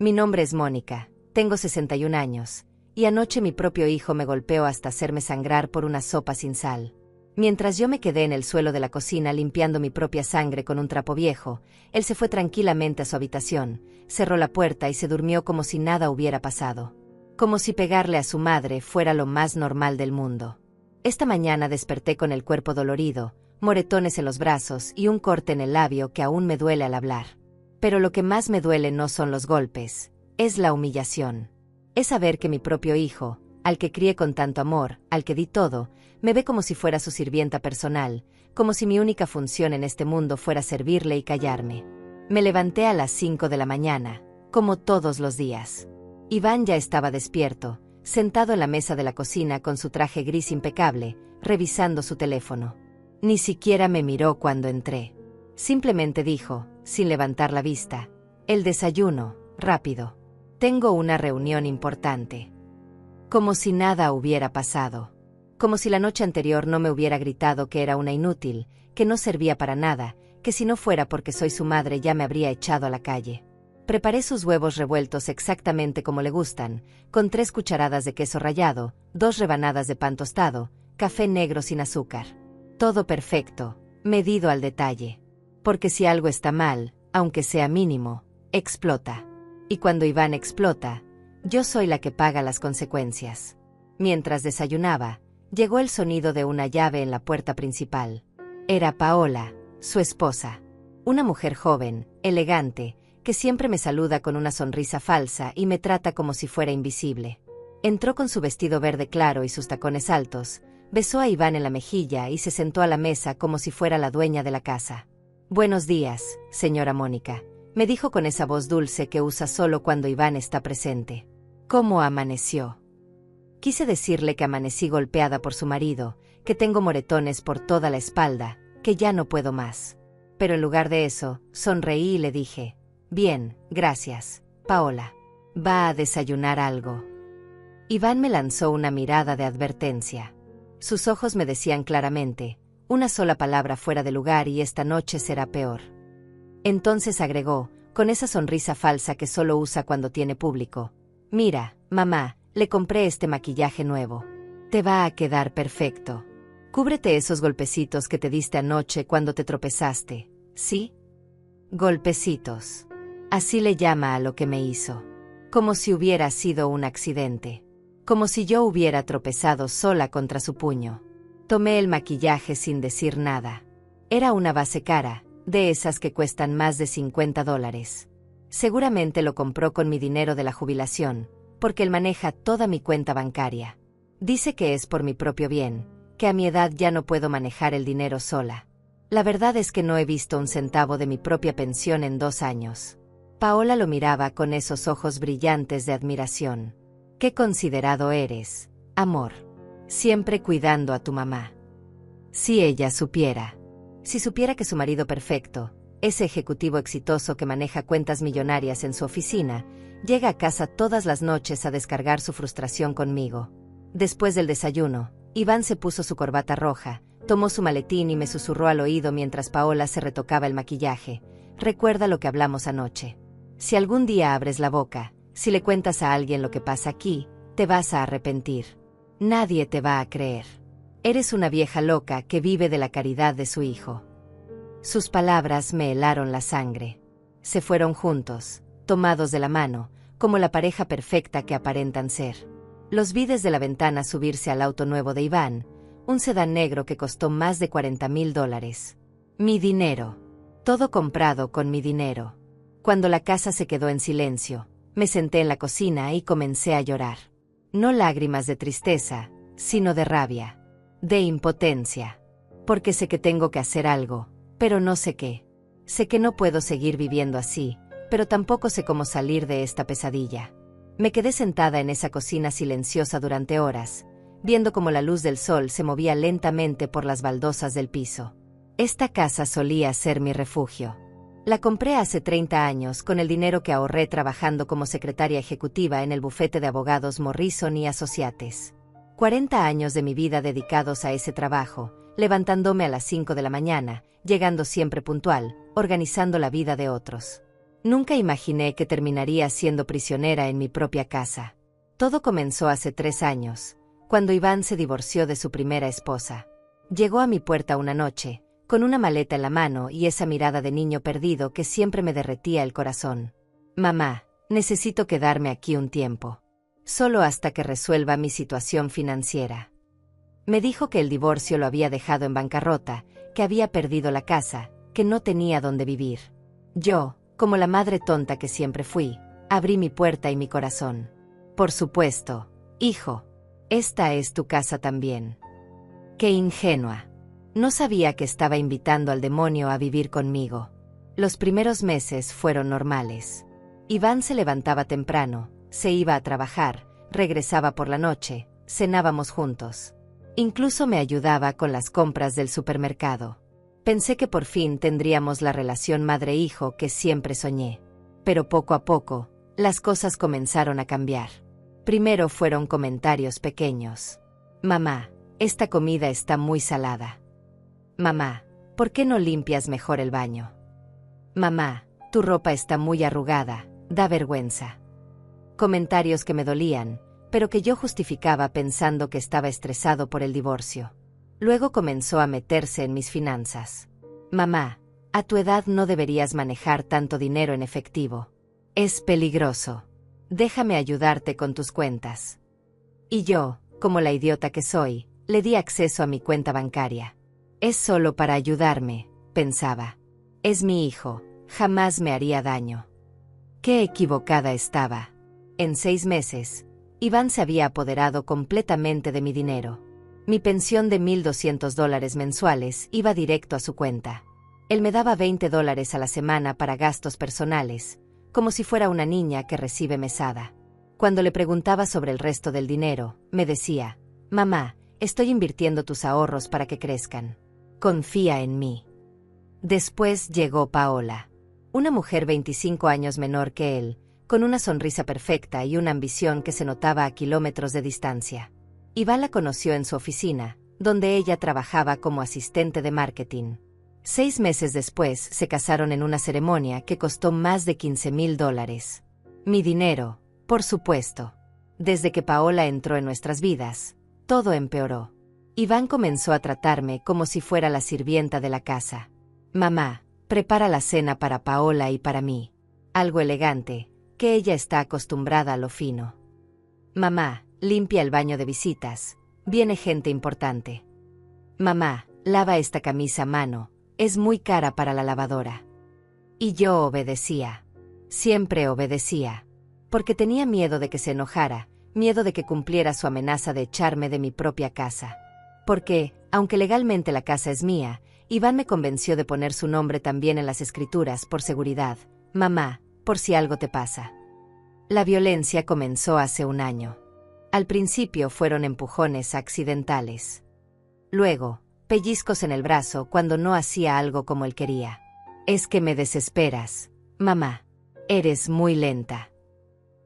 Mi nombre es Mónica, tengo 61 años, y anoche mi propio hijo me golpeó hasta hacerme sangrar por una sopa sin sal. Mientras yo me quedé en el suelo de la cocina limpiando mi propia sangre con un trapo viejo, él se fue tranquilamente a su habitación, cerró la puerta y se durmió como si nada hubiera pasado. Como si pegarle a su madre fuera lo más normal del mundo. Esta mañana desperté con el cuerpo dolorido, moretones en los brazos y un corte en el labio que aún me duele al hablar. Pero lo que más me duele no son los golpes, es la humillación. Es saber que mi propio hijo, al que crié con tanto amor, al que di todo, me ve como si fuera su sirvienta personal, como si mi única función en este mundo fuera servirle y callarme. Me levanté a las 5 de la mañana, como todos los días. Iván ya estaba despierto, sentado en la mesa de la cocina con su traje gris impecable, revisando su teléfono. Ni siquiera me miró cuando entré. Simplemente dijo, sin levantar la vista: el desayuno, rápido. Tengo una reunión importante. Como si nada hubiera pasado. Como si la noche anterior no me hubiera gritado que era una inútil, que no servía para nada, que si no fuera porque soy su madre ya me habría echado a la calle. Preparé sus huevos revueltos exactamente como le gustan, con 3 cucharadas de queso rallado, 2 rebanadas de pan tostado, café negro sin azúcar. Todo perfecto, medido al detalle. Porque si algo está mal, aunque sea mínimo, explota. Y cuando Iván explota, yo soy la que paga las consecuencias. Mientras desayunaba, llegó el sonido de una llave en la puerta principal. Era Paola, su esposa. Una mujer joven, elegante, que siempre me saluda con una sonrisa falsa y me trata como si fuera invisible. Entró con su vestido verde claro y sus tacones altos, besó a Iván en la mejilla y se sentó a la mesa como si fuera la dueña de la casa. «Buenos días, señora Mónica», me dijo con esa voz dulce que usa solo cuando Iván está presente. «¿Cómo amaneció?» Quise decirle que amanecí golpeada por su marido, que tengo moretones por toda la espalda, que ya no puedo más. Pero en lugar de eso, sonreí y le dije: «Bien, gracias, Paola. ¿Va a desayunar algo?» Iván me lanzó una mirada de advertencia. Sus ojos me decían claramente: una sola palabra fuera de lugar y esta noche será peor. Entonces agregó, con esa sonrisa falsa que solo usa cuando tiene público: «Mira, mamá, le compré este maquillaje nuevo. Te va a quedar perfecto. Cúbrete esos golpecitos que te diste anoche cuando te tropezaste, ¿sí? Golpecitos. Así le llama a lo que me hizo. Como si hubiera sido un accidente. Como si yo hubiera tropezado sola contra su puño». Tomé el maquillaje sin decir nada. Era una base cara, de esas que cuestan más de $50. Seguramente lo compró con mi dinero de la jubilación, porque él maneja toda mi cuenta bancaria. Dice que es por mi propio bien, que a mi edad ya no puedo manejar el dinero sola. La verdad es que no he visto un centavo de mi propia pensión en 2 años. Paola lo miraba con esos ojos brillantes de admiración. «Qué considerado eres, amor. Siempre cuidando a tu mamá. Si ella supiera. Si supiera que su marido perfecto, ese ejecutivo exitoso que maneja cuentas millonarias en su oficina, llega a casa todas las noches a descargar su frustración conmigo». Después del desayuno, Iván se puso su corbata roja, tomó su maletín y me susurró al oído mientras Paola se retocaba el maquillaje: «Recuerda lo que hablamos anoche. Si algún día abres la boca, si le cuentas a alguien lo que pasa aquí, te vas a arrepentir. Nadie te va a creer. Eres una vieja loca que vive de la caridad de su hijo». Sus palabras me helaron la sangre. Se fueron juntos, tomados de la mano, como la pareja perfecta que aparentan ser. Los vi desde la ventana subirse al auto nuevo de Iván, un sedán negro que costó más de $40,000. Mi dinero. Todo comprado con mi dinero. Cuando la casa se quedó en silencio, me senté en la cocina y comencé a llorar. No lágrimas de tristeza, sino de rabia, de impotencia. Porque sé que tengo que hacer algo, pero no sé qué. Sé que no puedo seguir viviendo así, pero tampoco sé cómo salir de esta pesadilla. Me quedé sentada en esa cocina silenciosa durante horas, viendo cómo la luz del sol se movía lentamente por las baldosas del piso. Esta casa solía ser mi refugio. La compré hace 30 años con el dinero que ahorré trabajando como secretaria ejecutiva en el bufete de abogados Morrison y Associates. 40 años de mi vida dedicados a ese trabajo, levantándome a las 5 de la mañana, llegando siempre puntual, organizando la vida de otros. Nunca imaginé que terminaría siendo prisionera en mi propia casa. Todo comenzó hace 3 años, cuando Iván se divorció de su primera esposa. Llegó a mi puerta una noche, con una maleta en la mano y esa mirada de niño perdido que siempre me derretía el corazón. Mamá, necesito quedarme aquí un tiempo. Solo hasta que resuelva mi situación financiera. Me dijo que el divorcio lo había dejado en bancarrota, que había perdido la casa, que no tenía dónde vivir. Yo, como la madre tonta que siempre fui, abrí mi puerta y mi corazón. Por supuesto, hijo. Esta es tu casa también. Qué ingenua. No sabía que estaba invitando al demonio a vivir conmigo. Los primeros meses fueron normales. Iván se levantaba temprano, se iba a trabajar, regresaba por la noche, cenábamos juntos. Incluso me ayudaba con las compras del supermercado. Pensé que por fin tendríamos la relación madre-hijo que siempre soñé. Pero poco a poco, las cosas comenzaron a cambiar. Primero fueron comentarios pequeños. Mamá, esta comida está muy salada. Mamá, ¿por qué no limpias mejor el baño? Mamá, tu ropa está muy arrugada, da vergüenza. Comentarios que me dolían, pero que yo justificaba pensando que estaba estresado por el divorcio. Luego comenzó a meterse en mis finanzas. Mamá, a tu edad no deberías manejar tanto dinero en efectivo. Es peligroso. Déjame ayudarte con tus cuentas. Y yo, como la idiota que soy, le di acceso a mi cuenta bancaria. Es solo para ayudarme, pensaba. Es mi hijo, jamás me haría daño. Qué equivocada estaba. En 6 meses, Iván se había apoderado completamente de mi dinero. Mi pensión de $1,200 mensuales iba directo a su cuenta. Él me daba $20 a la semana para gastos personales, como si fuera una niña que recibe mesada. Cuando le preguntaba sobre el resto del dinero, me decía, mamá, estoy invirtiendo tus ahorros para que crezcan. Confía en mí. Después llegó Paola, una mujer 25 años menor que él, con una sonrisa perfecta y una ambición que se notaba a kilómetros de distancia. Iván la conoció en su oficina, donde ella trabajaba como asistente de marketing. 6 meses después se casaron en una ceremonia que costó más de $15,000. Mi dinero, por supuesto. Desde que Paola entró en nuestras vidas, todo empeoró. Iván comenzó a tratarme como si fuera la sirvienta de la casa. Mamá, prepara la cena para Paola y para mí. Algo elegante, que ella está acostumbrada a lo fino. Mamá, limpia el baño de visitas, viene gente importante. Mamá, lava esta camisa a mano, es muy cara para la lavadora. Y yo obedecía. Siempre obedecía. Porque tenía miedo de que se enojara, miedo de que cumpliera su amenaza de echarme de mi propia casa. Porque, aunque legalmente la casa es mía, Iván me convenció de poner su nombre también en las escrituras por seguridad. Mamá, por si algo te pasa. La violencia comenzó hace 1 año. Al principio fueron empujones accidentales. Luego, pellizcos en el brazo cuando no hacía algo como él quería. Es que me desesperas, mamá. Eres muy lenta.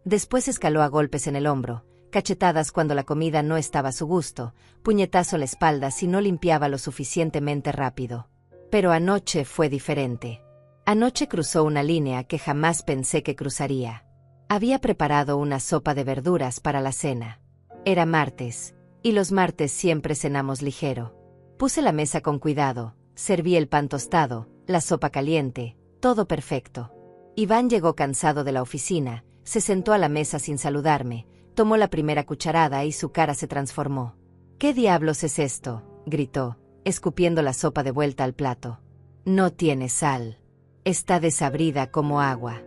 Después escaló a golpes en el hombro, cachetadas cuando la comida no estaba a su gusto, puñetazo a la espalda si no limpiaba lo suficientemente rápido. Pero anoche fue diferente. Anoche cruzó una línea que jamás pensé que cruzaría. Había preparado una sopa de verduras para la cena. Era martes, y los martes siempre cenamos ligero. Puse la mesa con cuidado, serví el pan tostado, la sopa caliente, todo perfecto. Iván llegó cansado de la oficina, se sentó a la mesa sin saludarme, tomó la primera cucharada y su cara se transformó. ¿Qué diablos es esto?, gritó, escupiendo la sopa de vuelta al plato. No tiene sal. Está desabrida como agua.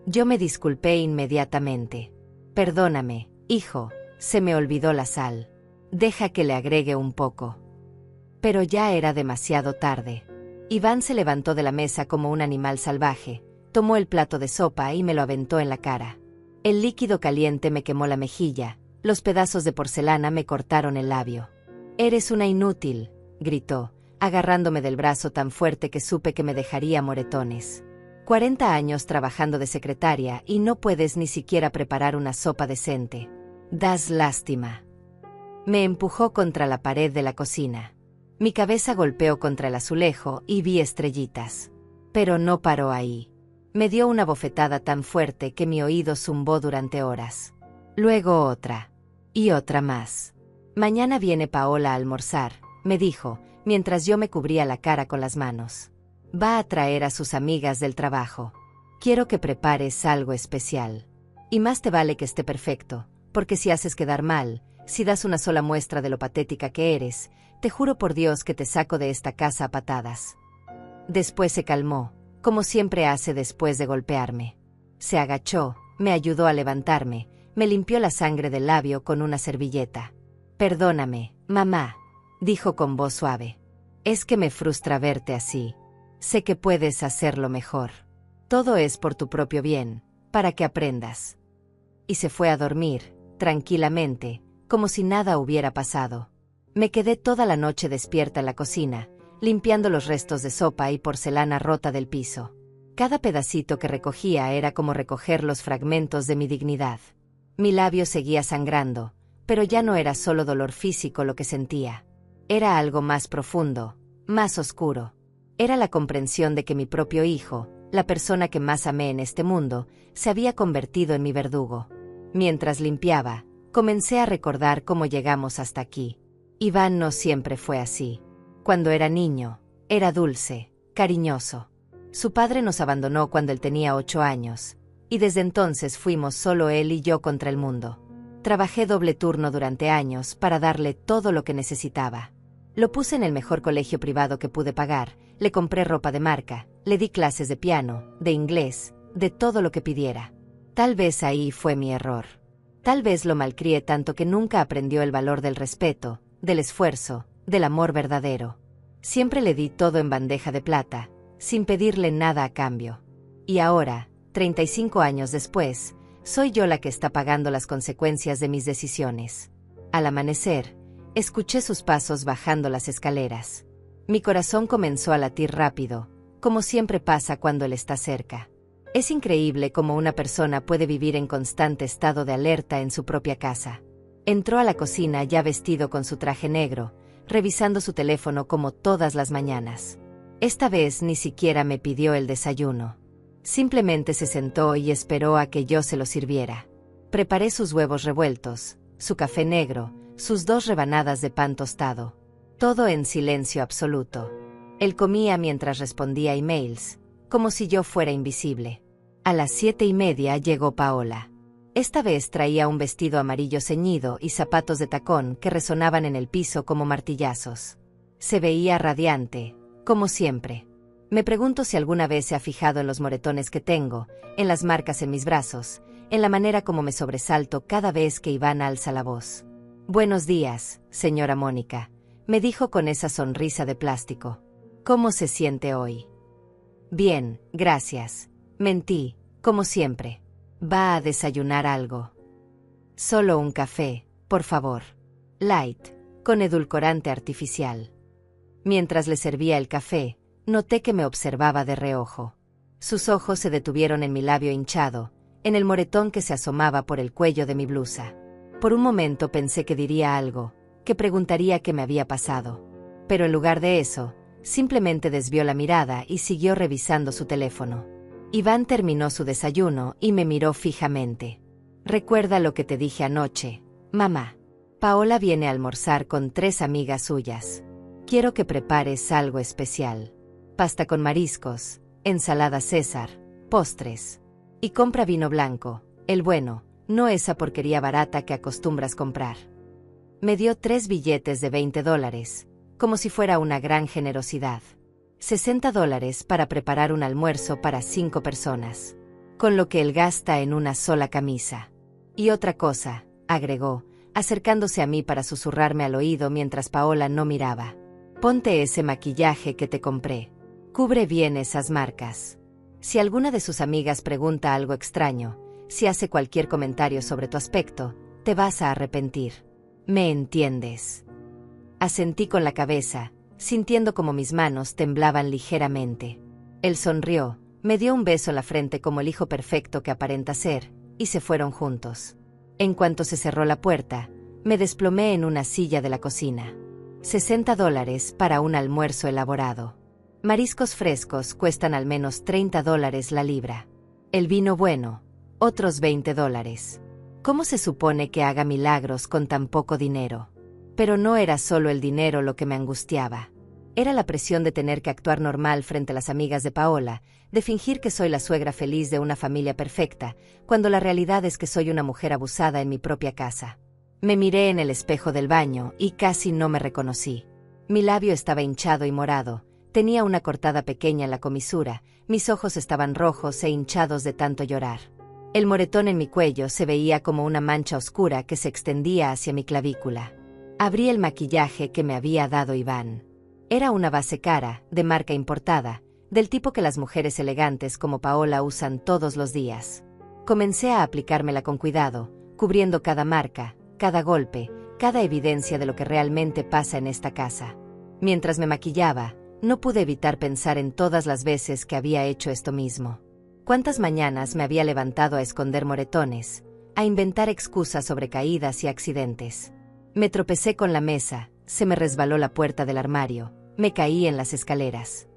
Yo me disculpé inmediatamente. Perdóname, hijo, se me olvidó la sal. Deja que le agregue un poco. Pero ya era demasiado tarde. Iván se levantó de la mesa como un animal salvaje, tomó el plato de sopa y me lo aventó en la cara. El líquido caliente me quemó la mejilla, los pedazos de porcelana me cortaron el labio. Eres una inútil, gritó, agarrándome del brazo tan fuerte que supe que me dejaría moretones. 40 años trabajando de secretaria y no puedes ni siquiera preparar una sopa decente. Das lástima. Me empujó contra la pared de la cocina. Mi cabeza golpeó contra el azulejo y vi estrellitas. Pero no paró ahí. Me dio una bofetada tan fuerte que mi oído zumbó durante horas. Luego otra. Y otra más. Mañana viene Paola a almorzar, me dijo, mientras yo me cubría la cara con las manos. Va a traer a sus amigas del trabajo. Quiero que prepares algo especial. Y más te vale que esté perfecto, porque si haces quedar mal, si das una sola muestra de lo patética que eres, te juro por Dios que te saco de esta casa a patadas. Después se calmó, como siempre hace después de golpearme. Se agachó, me ayudó a levantarme, me limpió la sangre del labio con una servilleta. Perdóname, mamá, dijo con voz suave. Es que me frustra verte así. Sé que puedes hacerlo mejor. Todo es por tu propio bien, para que aprendas. Y se fue a dormir, tranquilamente, como si nada hubiera pasado. Me quedé toda la noche despierta en la cocina, limpiando los restos de sopa y porcelana rota del piso. Cada pedacito que recogía era como recoger los fragmentos de mi dignidad. Mi labio seguía sangrando, pero ya no era solo dolor físico lo que sentía. Era algo más profundo, más oscuro. Era la comprensión de que mi propio hijo, la persona que más amé en este mundo, se había convertido en mi verdugo. Mientras limpiaba, comencé a recordar cómo llegamos hasta aquí. Iván no siempre fue así. Cuando era niño, era dulce, cariñoso. Su padre nos abandonó cuando él tenía 8 años, y desde entonces fuimos solo él y yo contra el mundo. Trabajé doble turno durante años para darle todo lo que necesitaba. Lo puse en el mejor colegio privado que pude pagar, le compré ropa de marca, le di clases de piano, de inglés, de todo lo que pidiera. Tal vez ahí fue mi error. Tal vez lo malcrié tanto que nunca aprendió el valor del respeto, del esfuerzo, del amor verdadero. Siempre le di todo en bandeja de plata, sin pedirle nada a cambio. Y ahora, 35 años después, soy yo la que está pagando las consecuencias de mis decisiones. Al amanecer, escuché sus pasos bajando las escaleras. Mi corazón comenzó a latir rápido, como siempre pasa cuando él está cerca. Es increíble cómo una persona puede vivir en constante estado de alerta en su propia casa. Entró a la cocina ya vestido con su traje negro, revisando su teléfono como todas las mañanas. Esta vez ni siquiera me pidió el desayuno. Simplemente se sentó y esperó a que yo se lo sirviera. Preparé sus huevos revueltos, su café negro, sus 2 rebanadas de pan tostado. Todo en silencio absoluto. Él comía mientras respondía emails, como si yo fuera invisible. A las 7:30 llegó Paola. Esta vez traía un vestido amarillo ceñido y zapatos de tacón que resonaban en el piso como martillazos. Se veía radiante, como siempre. Me pregunto si alguna vez se ha fijado en los moretones que tengo, en las marcas en mis brazos, en la manera como me sobresalto cada vez que Iván alza la voz. Buenos días, señora Mónica, me dijo con esa sonrisa de plástico. ¿Cómo se siente hoy? Bien, gracias. Mentí, como siempre. ¿Va a desayunar algo? Solo un café, por favor. Light, con edulcorante artificial. Mientras le servía el café, noté que me observaba de reojo. Sus ojos se detuvieron en mi labio hinchado, en el moretón que se asomaba por el cuello de mi blusa. Por un momento pensé que diría algo, que preguntaría qué me había pasado. Pero en lugar de eso, simplemente desvió la mirada y siguió revisando su teléfono. Iván terminó su desayuno y me miró fijamente. Recuerda lo que te dije anoche, mamá. Paola viene a almorzar con 3 amigas suyas. Quiero que prepares algo especial. Pasta con mariscos, ensalada César, postres. Y compra vino blanco, el bueno, no esa porquería barata que acostumbras comprar. Me dio 3 billetes de $20, como si fuera una gran generosidad. $60 para preparar un almuerzo para 5 personas. Con lo que él gasta en una sola camisa. Y otra cosa, agregó, acercándose a mí para susurrarme al oído mientras Paola no miraba. Ponte ese maquillaje que te compré. Cubre bien esas marcas. Si alguna de sus amigas pregunta algo extraño, si hace cualquier comentario sobre tu aspecto, te vas a arrepentir. ¿Me entiendes? Asentí con la cabeza, sintiendo como mis manos temblaban ligeramente. Él sonrió, me dio un beso en la frente como el hijo perfecto que aparenta ser, y se fueron juntos. En cuanto se cerró la puerta, me desplomé en una silla de la cocina. $60 para un almuerzo elaborado. Mariscos frescos cuestan al menos $30 la libra. El vino bueno, otros $20. ¿Cómo se supone que haga milagros con tan poco dinero? Pero no era solo el dinero lo que me angustiaba. Era la presión de tener que actuar normal frente a las amigas de Paola, de fingir que soy la suegra feliz de una familia perfecta, cuando la realidad es que soy una mujer abusada en mi propia casa. Me miré en el espejo del baño y casi no me reconocí. Mi labio estaba hinchado y morado, tenía una cortada pequeña en la comisura, mis ojos estaban rojos e hinchados de tanto llorar. El moretón en mi cuello se veía como una mancha oscura que se extendía hacia mi clavícula. Abrí el maquillaje que me había dado Iván. Era una base cara, de marca importada, del tipo que las mujeres elegantes como Paola usan todos los días. Comencé a aplicármela con cuidado, cubriendo cada marca, cada golpe, cada evidencia de lo que realmente pasa en esta casa. Mientras me maquillaba, no pude evitar pensar en todas las veces que había hecho esto mismo. Cuántas mañanas me había levantado a esconder moretones, a inventar excusas sobre caídas y accidentes. Me tropecé con la mesa, se me resbaló la puerta del armario, me caí en las escaleras.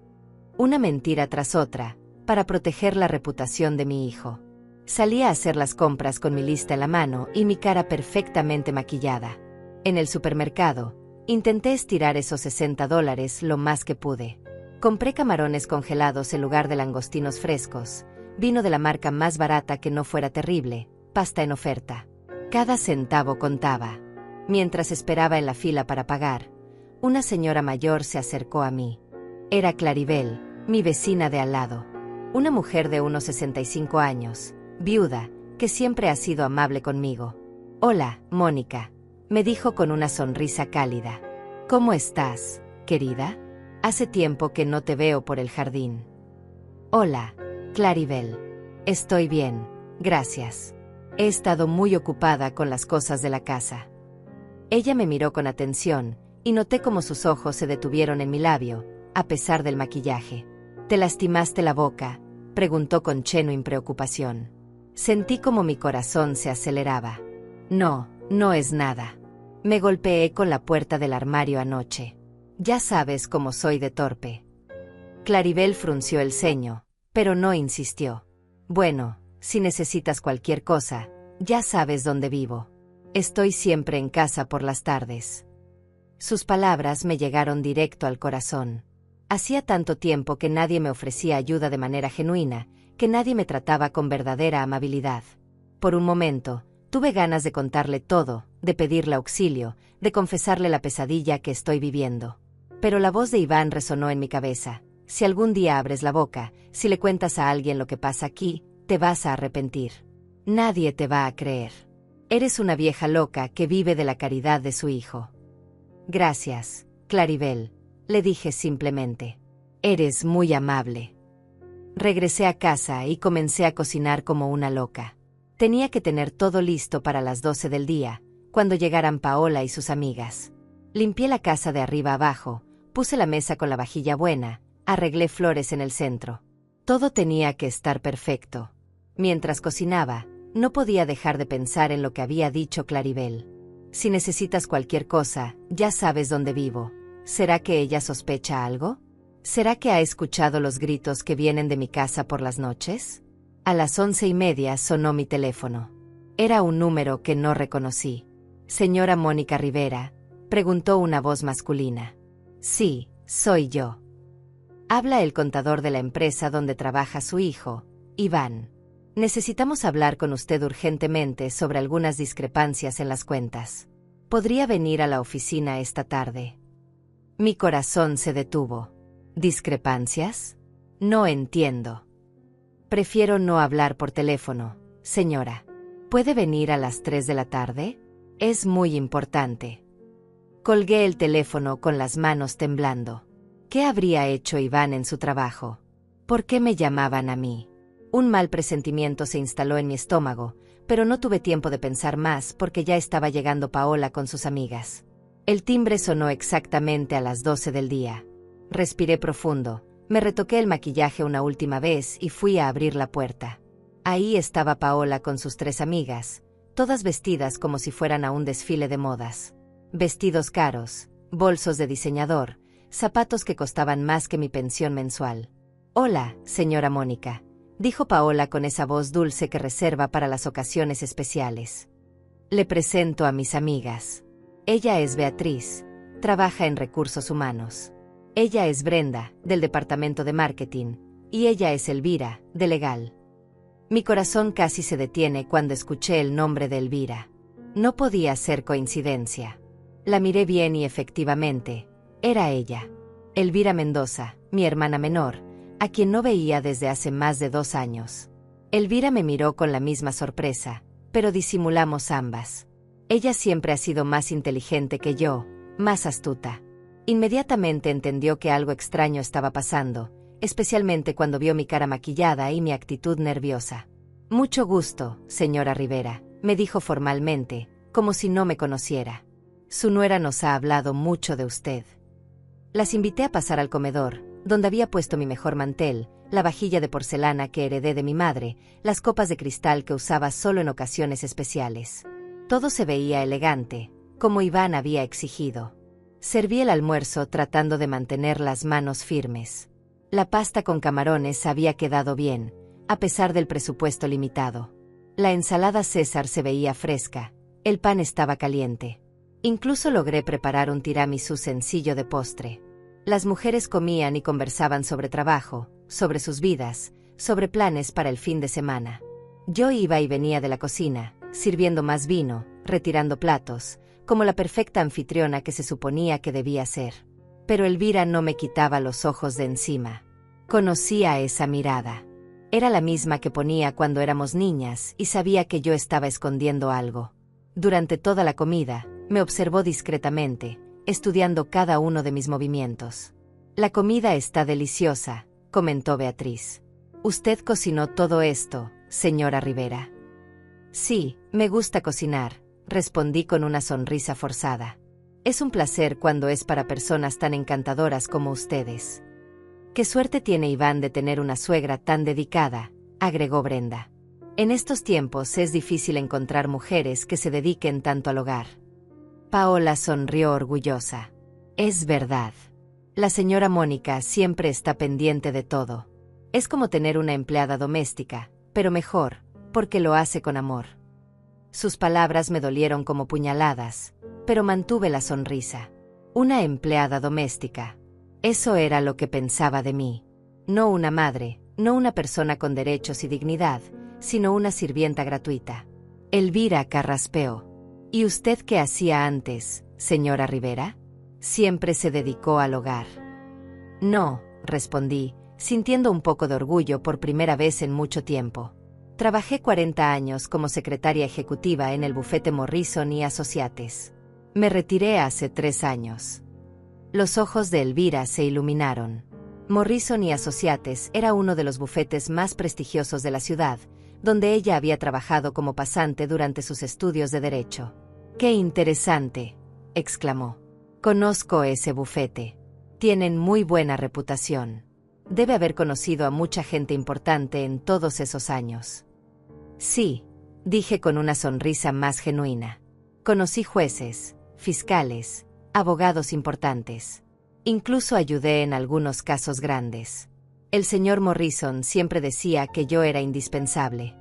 Una mentira tras otra, para proteger la reputación de mi hijo. Salí a hacer las compras con mi lista en la mano y mi cara perfectamente maquillada. En el supermercado, intenté estirar esos $60 lo más que pude. Compré camarones congelados en lugar de langostinos frescos, vino de la marca más barata que no fuera terrible, pasta en oferta. Cada centavo contaba. Mientras esperaba en la fila para pagar, una señora mayor se acercó a mí. Era Claribel, mi vecina de al lado. Una mujer de unos 65 años, viuda, que siempre ha sido amable conmigo. «Hola, Mónica», me dijo con una sonrisa cálida. «¿Cómo estás, querida? Hace tiempo que no te veo por el jardín». «Hola, Claribel. Estoy bien, gracias. He estado muy ocupada con las cosas de la casa». Ella me miró con atención, y noté cómo sus ojos se detuvieron en mi labio, a pesar del maquillaje. «¿Te lastimaste la boca?», preguntó con genuina preocupación. Sentí como mi corazón se aceleraba. «No, no es nada. Me golpeé con la puerta del armario anoche. Ya sabes cómo soy de torpe». Claribel frunció el ceño, pero no insistió. «Bueno, si necesitas cualquier cosa, ya sabes dónde vivo. Estoy siempre en casa por las tardes». Sus palabras me llegaron directo al corazón. Hacía tanto tiempo que nadie me ofrecía ayuda de manera genuina, que nadie me trataba con verdadera amabilidad. Por un momento, tuve ganas de contarle todo, de pedirle auxilio, de confesarle la pesadilla que estoy viviendo. Pero la voz de Iván resonó en mi cabeza. «Si algún día abres la boca, si le cuentas a alguien lo que pasa aquí, te vas a arrepentir. Nadie te va a creer. Eres una vieja loca que vive de la caridad de su hijo». «Gracias, Claribel», le dije simplemente. «Eres muy amable». Regresé a casa y comencé a cocinar como una loca. Tenía que tener todo listo para las 12 del día, cuando llegaran Paola y sus amigas. Limpié la casa de arriba abajo, puse la mesa con la vajilla buena, arreglé flores en el centro. Todo tenía que estar perfecto. Mientras cocinaba, no podía dejar de pensar en lo que había dicho Claribel. «Si necesitas cualquier cosa, ya sabes dónde vivo». ¿Será que ella sospecha algo? ¿Será que ha escuchado los gritos que vienen de mi casa por las noches? A las 11:30 sonó mi teléfono. Era un número que no reconocí. «¿Señora Mónica Rivera?», preguntó una voz masculina. «Sí, soy yo». Habla el contador de la empresa donde trabaja su hijo, Iván. «Necesitamos hablar con usted urgentemente sobre algunas discrepancias en las cuentas. ¿Podría venir a la oficina esta tarde?». Mi corazón se detuvo. ¿Discrepancias? No entiendo. «Prefiero no hablar por teléfono, señora. ¿Puede venir a las 3 de la tarde? Es muy importante». Colgué el teléfono con las manos temblando. ¿Qué habría hecho Iván en su trabajo? ¿Por qué me llamaban a mí? Un mal presentimiento se instaló en mi estómago, pero no tuve tiempo de pensar más porque ya estaba llegando Paola con sus amigas. El timbre sonó exactamente a las 12 del día. Respiré profundo, me retoqué el maquillaje una última vez y fui a abrir la puerta. Ahí estaba Paola con sus 3 amigas, todas vestidas como si fueran a un desfile de modas. Vestidos caros, bolsos de diseñador, zapatos que costaban más que mi pensión mensual. «Hola, señora Mónica», dijo Paola con esa voz dulce que reserva para las ocasiones especiales. «Le presento a mis amigas. Ella es Beatriz, trabaja en recursos humanos. Ella es Brenda, del departamento de marketing, y ella es Elvira, de legal». Mi corazón casi se detiene cuando escuché el nombre de Elvira. No podía ser coincidencia. La miré bien y efectivamente, era ella. Elvira Mendoza, mi hermana menor, a quien no veía desde hace más de 2 años. Elvira me miró con la misma sorpresa, pero disimulamos ambas. Ella siempre ha sido más inteligente que yo, más astuta. Inmediatamente entendió que algo extraño estaba pasando, especialmente cuando vio mi cara maquillada y mi actitud nerviosa. «Mucho gusto, señora Rivera», me dijo formalmente, como si no me conociera. «Su nuera nos ha hablado mucho de usted». Las invité a pasar al comedor, donde había puesto mi mejor mantel, la vajilla de porcelana que heredé de mi madre, las copas de cristal que usaba solo en ocasiones especiales. Todo se veía elegante, como Iván había exigido. Serví el almuerzo tratando de mantener las manos firmes. La pasta con camarones había quedado bien, a pesar del presupuesto limitado. La ensalada César se veía fresca, el pan estaba caliente. Incluso logré preparar un tiramisú sencillo de postre. Las mujeres comían y conversaban sobre trabajo, sobre sus vidas, sobre planes para el fin de semana. Yo iba y venía de la cocina, sirviendo más vino, retirando platos, como la perfecta anfitriona que se suponía que debía ser. Pero Elvira no me quitaba los ojos de encima. Conocía esa mirada. Era la misma que ponía cuando éramos niñas y sabía que yo estaba escondiendo algo. Durante toda la comida, me observó discretamente, estudiando cada uno de mis movimientos. «La comida está deliciosa», comentó Beatriz. «¿Usted cocinó todo esto, señora Rivera?» «Sí, me gusta cocinar», respondí con una sonrisa forzada. «Es un placer cuando es para personas tan encantadoras como ustedes». «Qué suerte tiene Iván de tener una suegra tan dedicada», agregó Brenda. «En estos tiempos es difícil encontrar mujeres que se dediquen tanto al hogar». Paola sonrió orgullosa. «Es verdad. La señora Mónica siempre está pendiente de todo. Es como tener una empleada doméstica, pero mejor, porque lo hace con amor». Sus palabras me dolieron como puñaladas, pero mantuve la sonrisa. Una empleada doméstica. Eso era lo que pensaba de mí. No una madre, no una persona con derechos y dignidad, sino una sirvienta gratuita. Elvira carraspeó. «¿Y usted qué hacía antes, señora Rivera?» «Siempre se dedicó al hogar». «No», respondí, sintiendo un poco de orgullo por primera vez en mucho tiempo. «Trabajé 40 años como secretaria ejecutiva en el bufete Morrison y Associates. Me retiré hace 3 años». Los ojos de Elvira se iluminaron. Morrison y Associates era uno de los bufetes más prestigiosos de la ciudad, donde ella había trabajado como pasante durante sus estudios de Derecho. «¡Qué interesante!», exclamó. «Conozco ese bufete. Tienen muy buena reputación. Debe haber conocido a mucha gente importante en todos esos años». «Sí», dije con una sonrisa más genuina. «Conocí jueces, fiscales, abogados importantes. Incluso ayudé en algunos casos grandes. El señor Morrison siempre decía que yo era indispensable».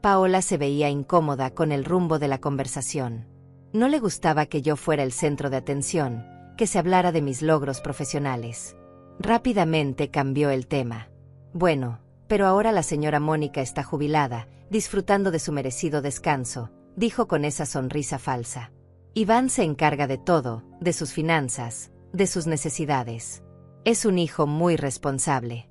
Paola se veía incómoda con el rumbo de la conversación. No le gustaba que yo fuera el centro de atención, que se hablara de mis logros profesionales. Rápidamente cambió el tema. «Bueno, pero ahora la señora Mónica está jubilada, disfrutando de su merecido descanso», dijo con esa sonrisa falsa. «Iván se encarga de todo, de sus finanzas, de sus necesidades. Es un hijo muy responsable».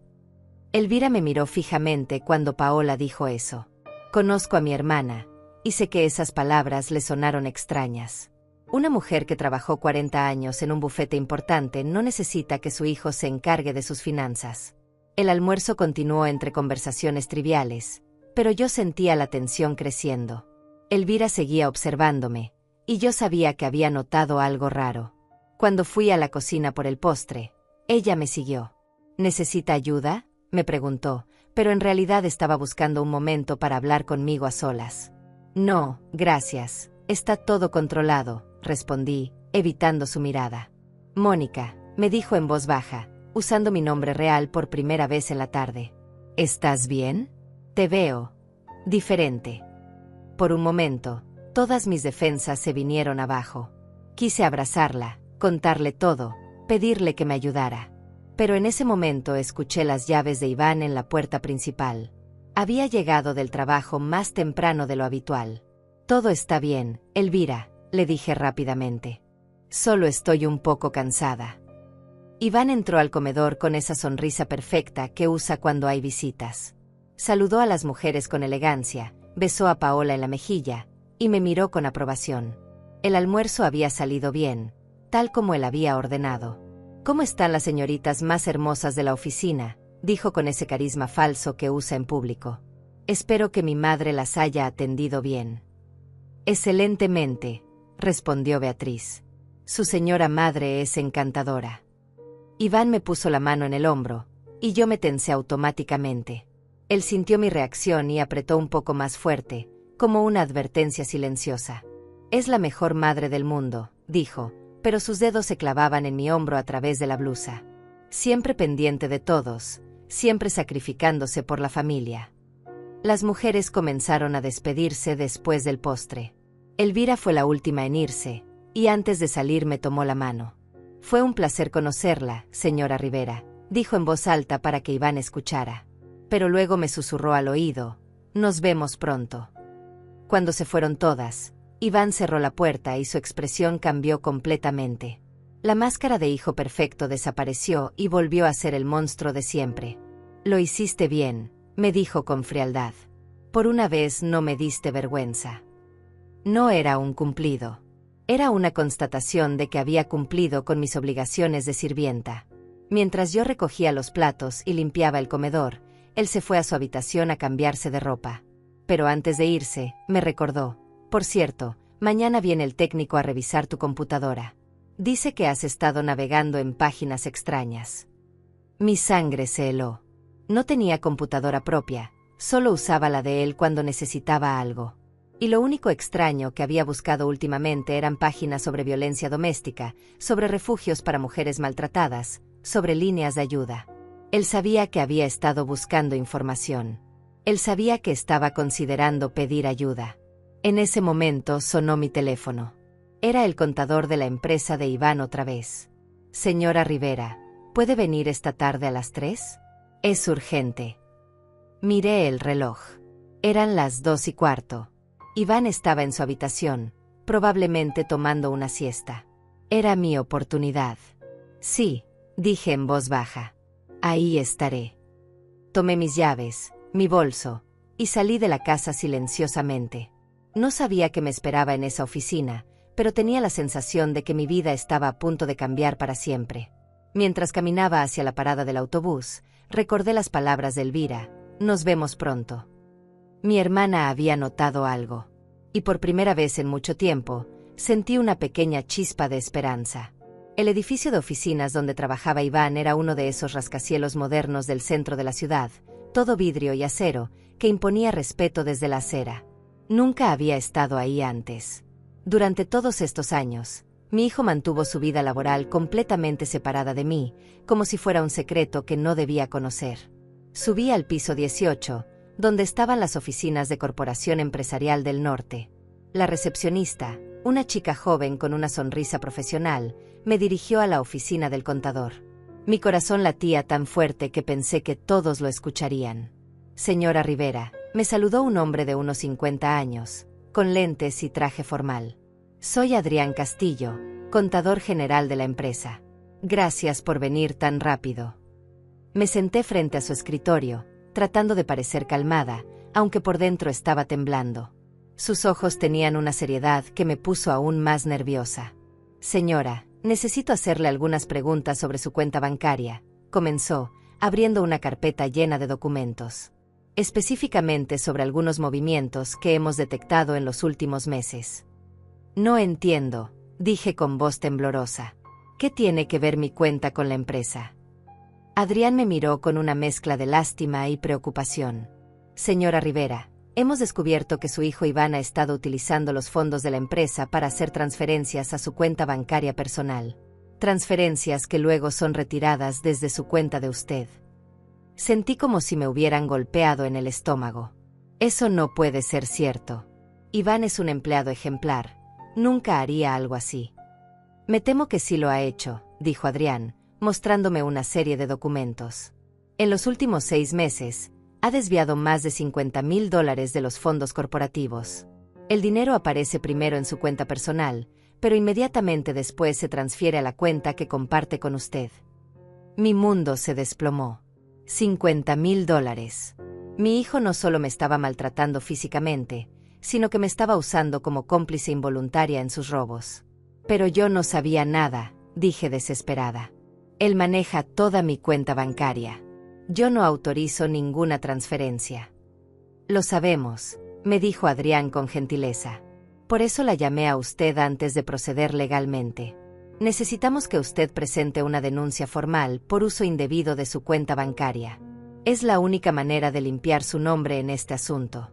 Elvira me miró fijamente cuando Paola dijo eso. Conozco a mi hermana, y sé que esas palabras le sonaron extrañas. Una mujer que trabajó 40 años en un bufete importante no necesita que su hijo se encargue de sus finanzas. El almuerzo continuó entre conversaciones triviales, pero yo sentía la tensión creciendo. Elvira seguía observándome, y yo sabía que había notado algo raro. Cuando fui a la cocina por el postre, ella me siguió. «¿Necesita ayuda?», me preguntó, pero en realidad estaba buscando un momento para hablar conmigo a solas. «No, gracias, está todo controlado», respondí, evitando su mirada. «Mónica, me dijo en voz baja, usando mi nombre real por primera vez en la tarde. ¿Estás bien? Te veo diferente. Por un momento, todas mis defensas se vinieron abajo. Quise abrazarla, contarle todo, pedirle que me ayudara. Pero en ese momento escuché las llaves de Iván en la puerta principal. Había llegado del trabajo más temprano de lo habitual. Todo está bien, Elvira, le dije rápidamente. Solo estoy un poco cansada. Iván entró al comedor con esa sonrisa perfecta que usa cuando hay visitas. Saludó a las mujeres con elegancia, besó a Paola en la mejilla, y me miró con aprobación. El almuerzo había salido bien, tal como él había ordenado. «¿Cómo están las señoritas más hermosas de la oficina?», dijo con ese carisma falso que usa en público. «Espero que mi madre las haya atendido bien». «Excelentemente», respondió Beatriz. «Su señora madre es encantadora». Iván me puso la mano en el hombro, y yo me tensé automáticamente. Él sintió mi reacción y apretó un poco más fuerte, como una advertencia silenciosa. «Es la mejor madre del mundo», dijo, pero sus dedos se clavaban en mi hombro a través de la blusa. Siempre pendiente de todos, siempre sacrificándose por la familia. Las mujeres comenzaron a despedirse después del postre. Elvira fue la última en irse, y antes de salir me tomó la mano. «Fue un placer conocerla, señora Rivera», dijo en voz alta para que Iván escuchara. Pero luego me susurró al oído, «Nos vemos pronto». Cuando se fueron todas, Iván cerró la puerta y su expresión cambió completamente. La máscara de hijo perfecto desapareció y volvió a ser el monstruo de siempre. «Lo hiciste bien», me dijo con frialdad. «Por una vez no me diste vergüenza». No era un cumplido. Era una constatación de que había cumplido con mis obligaciones de sirvienta. Mientras yo recogía los platos y limpiaba el comedor, él se fue a su habitación a cambiarse de ropa. Pero antes de irse, me recordó: «Por cierto, mañana viene el técnico a revisar tu computadora. Dice que has estado navegando en páginas extrañas». Mi sangre se heló. No tenía computadora propia, solo usaba la de él cuando necesitaba algo. Y lo único extraño que había buscado últimamente eran páginas sobre violencia doméstica, sobre refugios para mujeres maltratadas, sobre líneas de ayuda. Él sabía que había estado buscando información. Él sabía que estaba considerando pedir ayuda. En ese momento sonó mi teléfono. Era el contador de la empresa de Iván otra vez. «Señora Rivera, ¿puede venir esta tarde a las 3? Es urgente». Miré el reloj. Eran las 2:15. Iván estaba en su habitación, probablemente tomando una siesta. Era mi oportunidad. «Sí», dije en voz baja. «Ahí estaré». Tomé mis llaves, mi bolso, y salí de la casa silenciosamente. No sabía qué me esperaba en esa oficina, pero tenía la sensación de que mi vida estaba a punto de cambiar para siempre. Mientras caminaba hacia la parada del autobús, recordé las palabras de Elvira: «Nos vemos pronto». Mi hermana había notado algo. Y por primera vez en mucho tiempo, sentí una pequeña chispa de esperanza. El edificio de oficinas donde trabajaba Iván era uno de esos rascacielos modernos del centro de la ciudad, todo vidrio y acero, que imponía respeto desde la acera. Nunca había estado ahí antes. Durante todos estos años, mi hijo mantuvo su vida laboral completamente separada de mí, como si fuera un secreto que no debía conocer. Subí al piso 18, donde estaban las oficinas de Corporación Empresarial del Norte. La recepcionista, una chica joven con una sonrisa profesional, me dirigió a la oficina del contador. Mi corazón latía tan fuerte que pensé que todos lo escucharían. «Señora Rivera», me saludó un hombre de unos 50 años, con lentes y traje formal. «Soy Adrián Castillo, contador general de la empresa. Gracias por venir tan rápido». Me senté frente a su escritorio, tratando de parecer calmada, aunque por dentro estaba temblando. Sus ojos tenían una seriedad que me puso aún más nerviosa. «Señora, necesito hacerle algunas preguntas sobre su cuenta bancaria», comenzó, abriendo una carpeta llena de documentos. «Específicamente sobre algunos movimientos que hemos detectado en los últimos meses». «No entiendo», dije con voz temblorosa. «¿Qué tiene que ver mi cuenta con la empresa?». Adrián me miró con una mezcla de lástima y preocupación. «Señora Rivera, hemos descubierto que su hijo Iván ha estado utilizando los fondos de la empresa para hacer transferencias a su cuenta bancaria personal. transferencias que luego son retiradas desde su cuenta de usted. Sentí como si me hubieran golpeado en el estómago. Eso no puede ser cierto. Iván es un empleado ejemplar. Nunca haría algo así. Me temo que sí lo ha hecho, dijo Adrián, mostrándome una serie de documentos. En los últimos 6 meses, ha desviado más de $50,000 de los fondos corporativos. El dinero aparece primero en su cuenta personal, pero inmediatamente después se transfiere a la cuenta que comparte con usted. Mi mundo se desplomó. $50,000. Mi hijo no solo me estaba maltratando físicamente, sino que me estaba usando como cómplice involuntaria en sus robos. Pero yo no sabía nada, dije desesperada. Él maneja toda mi cuenta bancaria. Yo no autorizo ninguna transferencia. Lo sabemos, me dijo Adrián con gentileza. Por eso la llamé a usted antes de proceder legalmente. Necesitamos que usted presente una denuncia formal por uso indebido de su cuenta bancaria. Es la única manera de limpiar su nombre en este asunto.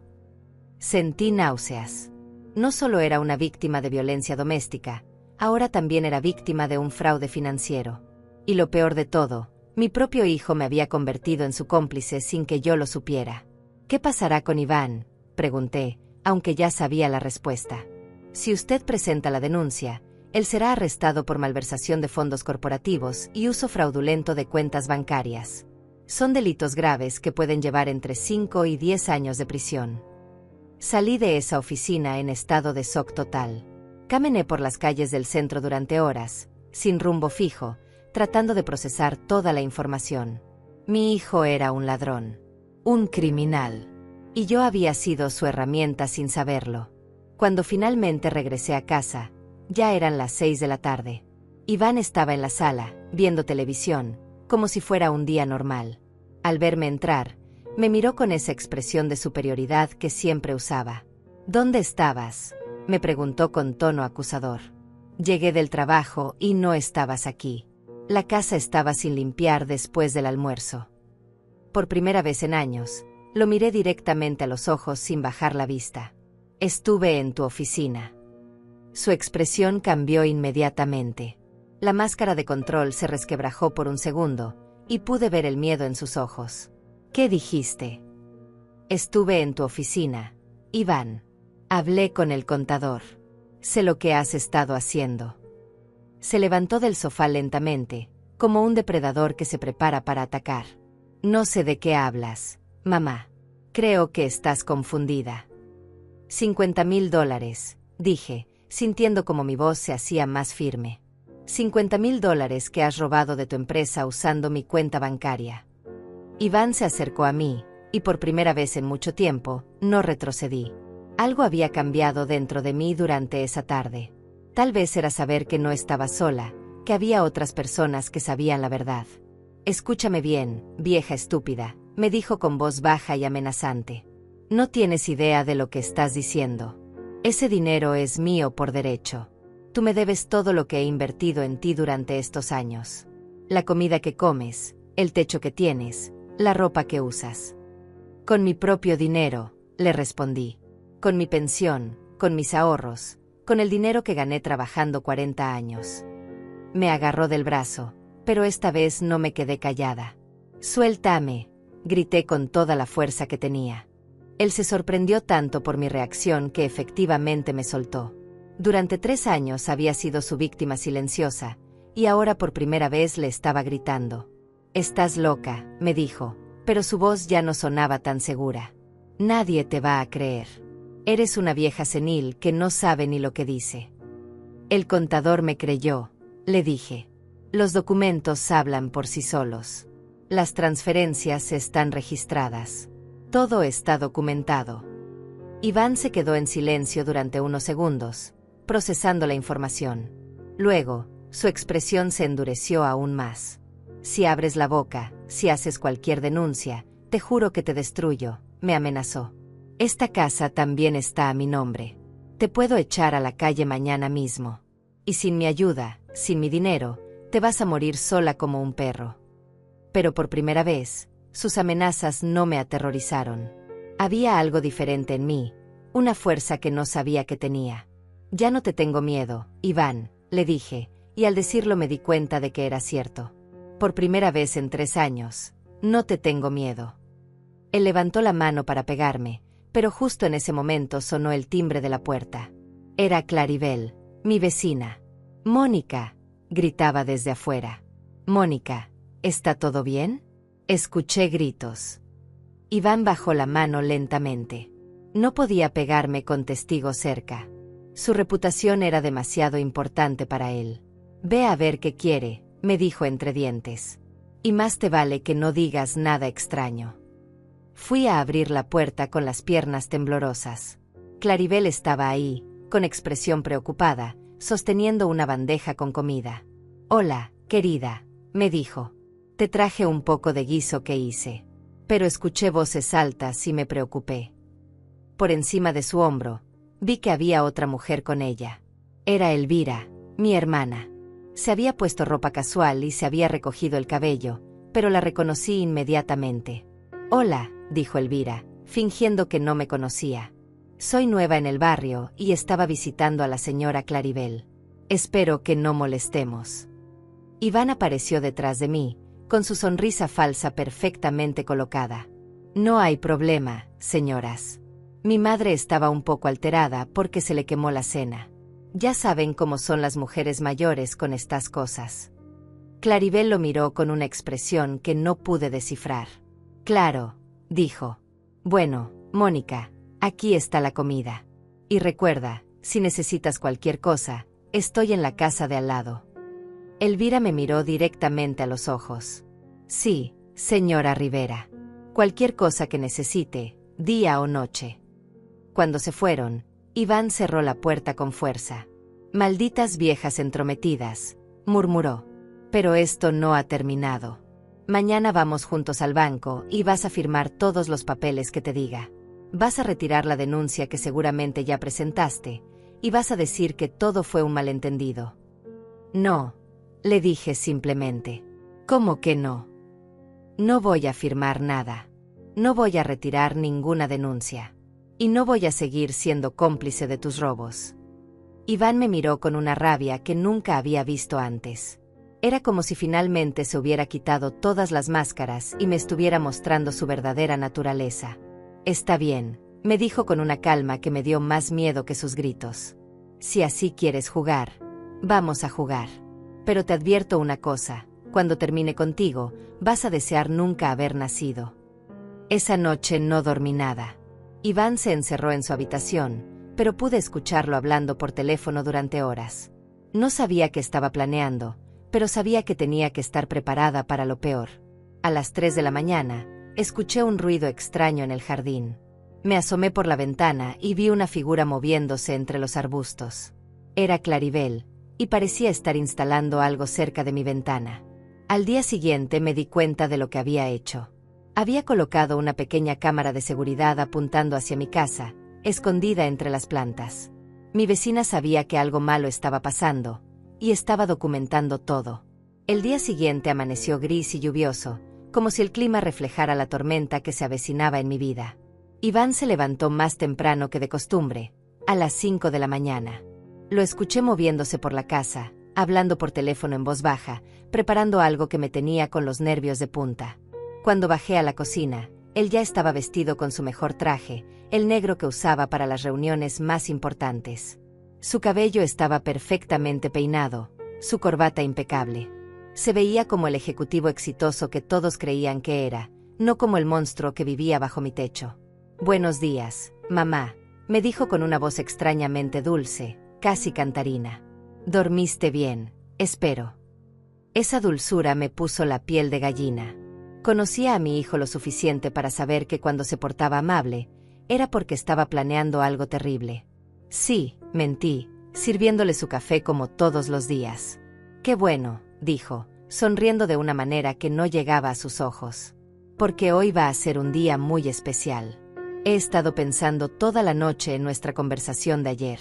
Sentí náuseas. No solo era una víctima de violencia doméstica, ahora también era víctima de un fraude financiero. Y lo peor de todo, mi propio hijo me había convertido en su cómplice sin que yo lo supiera. ¿Qué pasará con Iván?, pregunté, aunque ya sabía la respuesta. Si usted presenta la denuncia, él será arrestado por malversación de fondos corporativos y uso fraudulento de cuentas bancarias. Son delitos graves que pueden llevar entre 5 y 10 años de prisión. Salí de esa oficina en estado de shock total. Caminé por las calles del centro durante horas, sin rumbo fijo, tratando de procesar toda la información. Mi hijo era un ladrón, un criminal, y yo había sido su herramienta sin saberlo. Cuando finalmente regresé a casa, ya eran las 6 de la tarde. Iván estaba en la sala, viendo televisión, como si fuera un día normal. Al verme entrar, me miró con esa expresión de superioridad que siempre usaba. ¿Dónde estabas?, me preguntó con tono acusador. Llegué del trabajo y no estabas aquí. La casa estaba sin limpiar después del almuerzo. Por primera vez en años, lo miré directamente a los ojos sin bajar la vista. Estuve en tu oficina. Su expresión cambió inmediatamente. La máscara de control se resquebrajó por un segundo, y pude ver el miedo en sus ojos. ¿Qué dijiste? Estuve en tu oficina, Iván. Hablé con el contador. Sé lo que has estado haciendo. Se levantó del sofá lentamente, como un depredador que se prepara para atacar. No sé de qué hablas, mamá. Creo que estás confundida. $50,000, dije, sintiendo como mi voz se hacía más firme. $50,000 que has robado de tu empresa usando mi cuenta bancaria. Iván se acercó a mí, y por primera vez en mucho tiempo, no retrocedí. Algo había cambiado dentro de mí durante esa tarde. Tal vez era saber que no estaba sola, que había otras personas que sabían la verdad. Escúchame bien, vieja estúpida, me dijo con voz baja y amenazante. No tienes idea de lo que estás diciendo. Ese dinero es mío por derecho. Tú me debes todo lo que he invertido en ti durante estos años. La comida que comes, el techo que tienes, la ropa que usas. Con mi propio dinero, le respondí. Con mi pensión, con mis ahorros, con el dinero que gané trabajando 40 años. Me agarró del brazo, pero esta vez no me quedé callada. Suéltame, grité con toda la fuerza que tenía. Él se sorprendió tanto por mi reacción que efectivamente me soltó. Durante 3 años había sido su víctima silenciosa, y ahora por primera vez le estaba gritando. Estás loca, me dijo, pero su voz ya no sonaba tan segura. Nadie te va a creer. Eres una vieja senil que no sabe ni lo que dice. El contador me creyó, le dije. Los documentos hablan por sí solos. Las transferencias están registradas. Todo está documentado. Iván se quedó en silencio durante unos segundos, procesando la información. Luego, su expresión se endureció aún más. Si abres la boca, si haces cualquier denuncia, te juro que te destruyo, me amenazó. Esta casa también está a mi nombre. Te puedo echar a la calle mañana mismo. Y sin mi ayuda, sin mi dinero, te vas a morir sola como un perro. Pero por primera vez, sus amenazas no me aterrorizaron. Había algo diferente en mí, una fuerza que no sabía que tenía. Ya no te tengo miedo, Iván, le dije, y al decirlo me di cuenta de que era cierto. Por primera vez en 3 años. No te tengo miedo. Él levantó la mano para pegarme, pero justo en ese momento sonó el timbre de la puerta. Era Claribel, mi vecina. Mónica, gritaba desde afuera. Mónica, ¿está todo bien? Escuché gritos. Iván bajó la mano lentamente. No podía pegarme con testigos cerca. Su reputación era demasiado importante para él. Ve a ver qué quiere, me dijo entre dientes. Y más te vale que no digas nada extraño. Fui a abrir la puerta con las piernas temblorosas. Claribel estaba ahí, con expresión preocupada, sosteniendo una bandeja con comida. Hola, querida, me dijo. Te traje un poco de guiso que hice. Pero escuché voces altas y me preocupé. Por encima de su hombro, vi que había otra mujer con ella. Era Elvira, mi hermana. Se había puesto ropa casual y se había recogido el cabello, pero la reconocí inmediatamente. Hola, dijo Elvira, fingiendo que no me conocía. Soy nueva en el barrio y estaba visitando a la señora Claribel. Espero que no molestemos. Iván apareció detrás de mí, con su sonrisa falsa perfectamente colocada. No hay problema, señoras. Mi madre estaba un poco alterada porque se le quemó la cena. Ya saben cómo son las mujeres mayores con estas cosas. Claribel lo miró con una expresión que no pude descifrar. Claro, dijo. Bueno, Mónica, aquí está la comida. Y recuerda, si necesitas cualquier cosa, estoy en la casa de al lado. Elvira me miró directamente a los ojos. Sí, señora Rivera. Cualquier cosa que necesite, día o noche. Cuando se fueron, Iván cerró la puerta con fuerza. Malditas viejas entrometidas, murmuró. Pero esto no ha terminado. Mañana vamos juntos al banco y vas a firmar todos los papeles que te diga. Vas a retirar la denuncia que seguramente ya presentaste, y vas a decir que todo fue un malentendido. No, le dije simplemente. ¿Cómo que no? No voy a firmar nada. No voy a retirar ninguna denuncia. Y no voy a seguir siendo cómplice de tus robos. Iván me miró con una rabia que nunca había visto antes. Era como si finalmente se hubiera quitado todas las máscaras y me estuviera mostrando su verdadera naturaleza. Está bien, me dijo con una calma que me dio más miedo que sus gritos. Si así quieres jugar, vamos a jugar. Pero te advierto una cosa, cuando termine contigo, vas a desear nunca haber nacido. Esa noche no dormí nada. Iván se encerró en su habitación, pero pude escucharlo hablando por teléfono durante horas. No sabía qué estaba planeando, pero sabía que tenía que estar preparada para lo peor. A las 3 de la mañana, escuché un ruido extraño en el jardín. Me asomé por la ventana y vi una figura moviéndose entre los arbustos. Era Claribel, y parecía estar instalando algo cerca de mi ventana. Al día siguiente me di cuenta de lo que había hecho. Había colocado una pequeña cámara de seguridad apuntando hacia mi casa, escondida entre las plantas. Mi vecina sabía que algo malo estaba pasando, y estaba documentando todo. El día siguiente amaneció gris y lluvioso, como si el clima reflejara la tormenta que se avecinaba en mi vida. Iván se levantó más temprano que de costumbre, a las 5 de la mañana. Lo escuché moviéndose por la casa, hablando por teléfono en voz baja, preparando algo que me tenía con los nervios de punta. Cuando bajé a la cocina, él ya estaba vestido con su mejor traje, el negro que usaba para las reuniones más importantes. Su cabello estaba perfectamente peinado, su corbata impecable. Se veía como el ejecutivo exitoso que todos creían que era, no como el monstruo que vivía bajo mi techo. «Buenos días, mamá», me dijo con una voz extrañamente dulce, casi cantarina. «¿Dormiste bien? Espero». Esa dulzura me puso la piel de gallina. Conocía a mi hijo lo suficiente para saber que cuando se portaba amable, era porque estaba planeando algo terrible. Sí, mentí, sirviéndole su café como todos los días. «Qué bueno», dijo, sonriendo de una manera que no llegaba a sus ojos. «Porque hoy va a ser un día muy especial. He estado pensando toda la noche en nuestra conversación de ayer».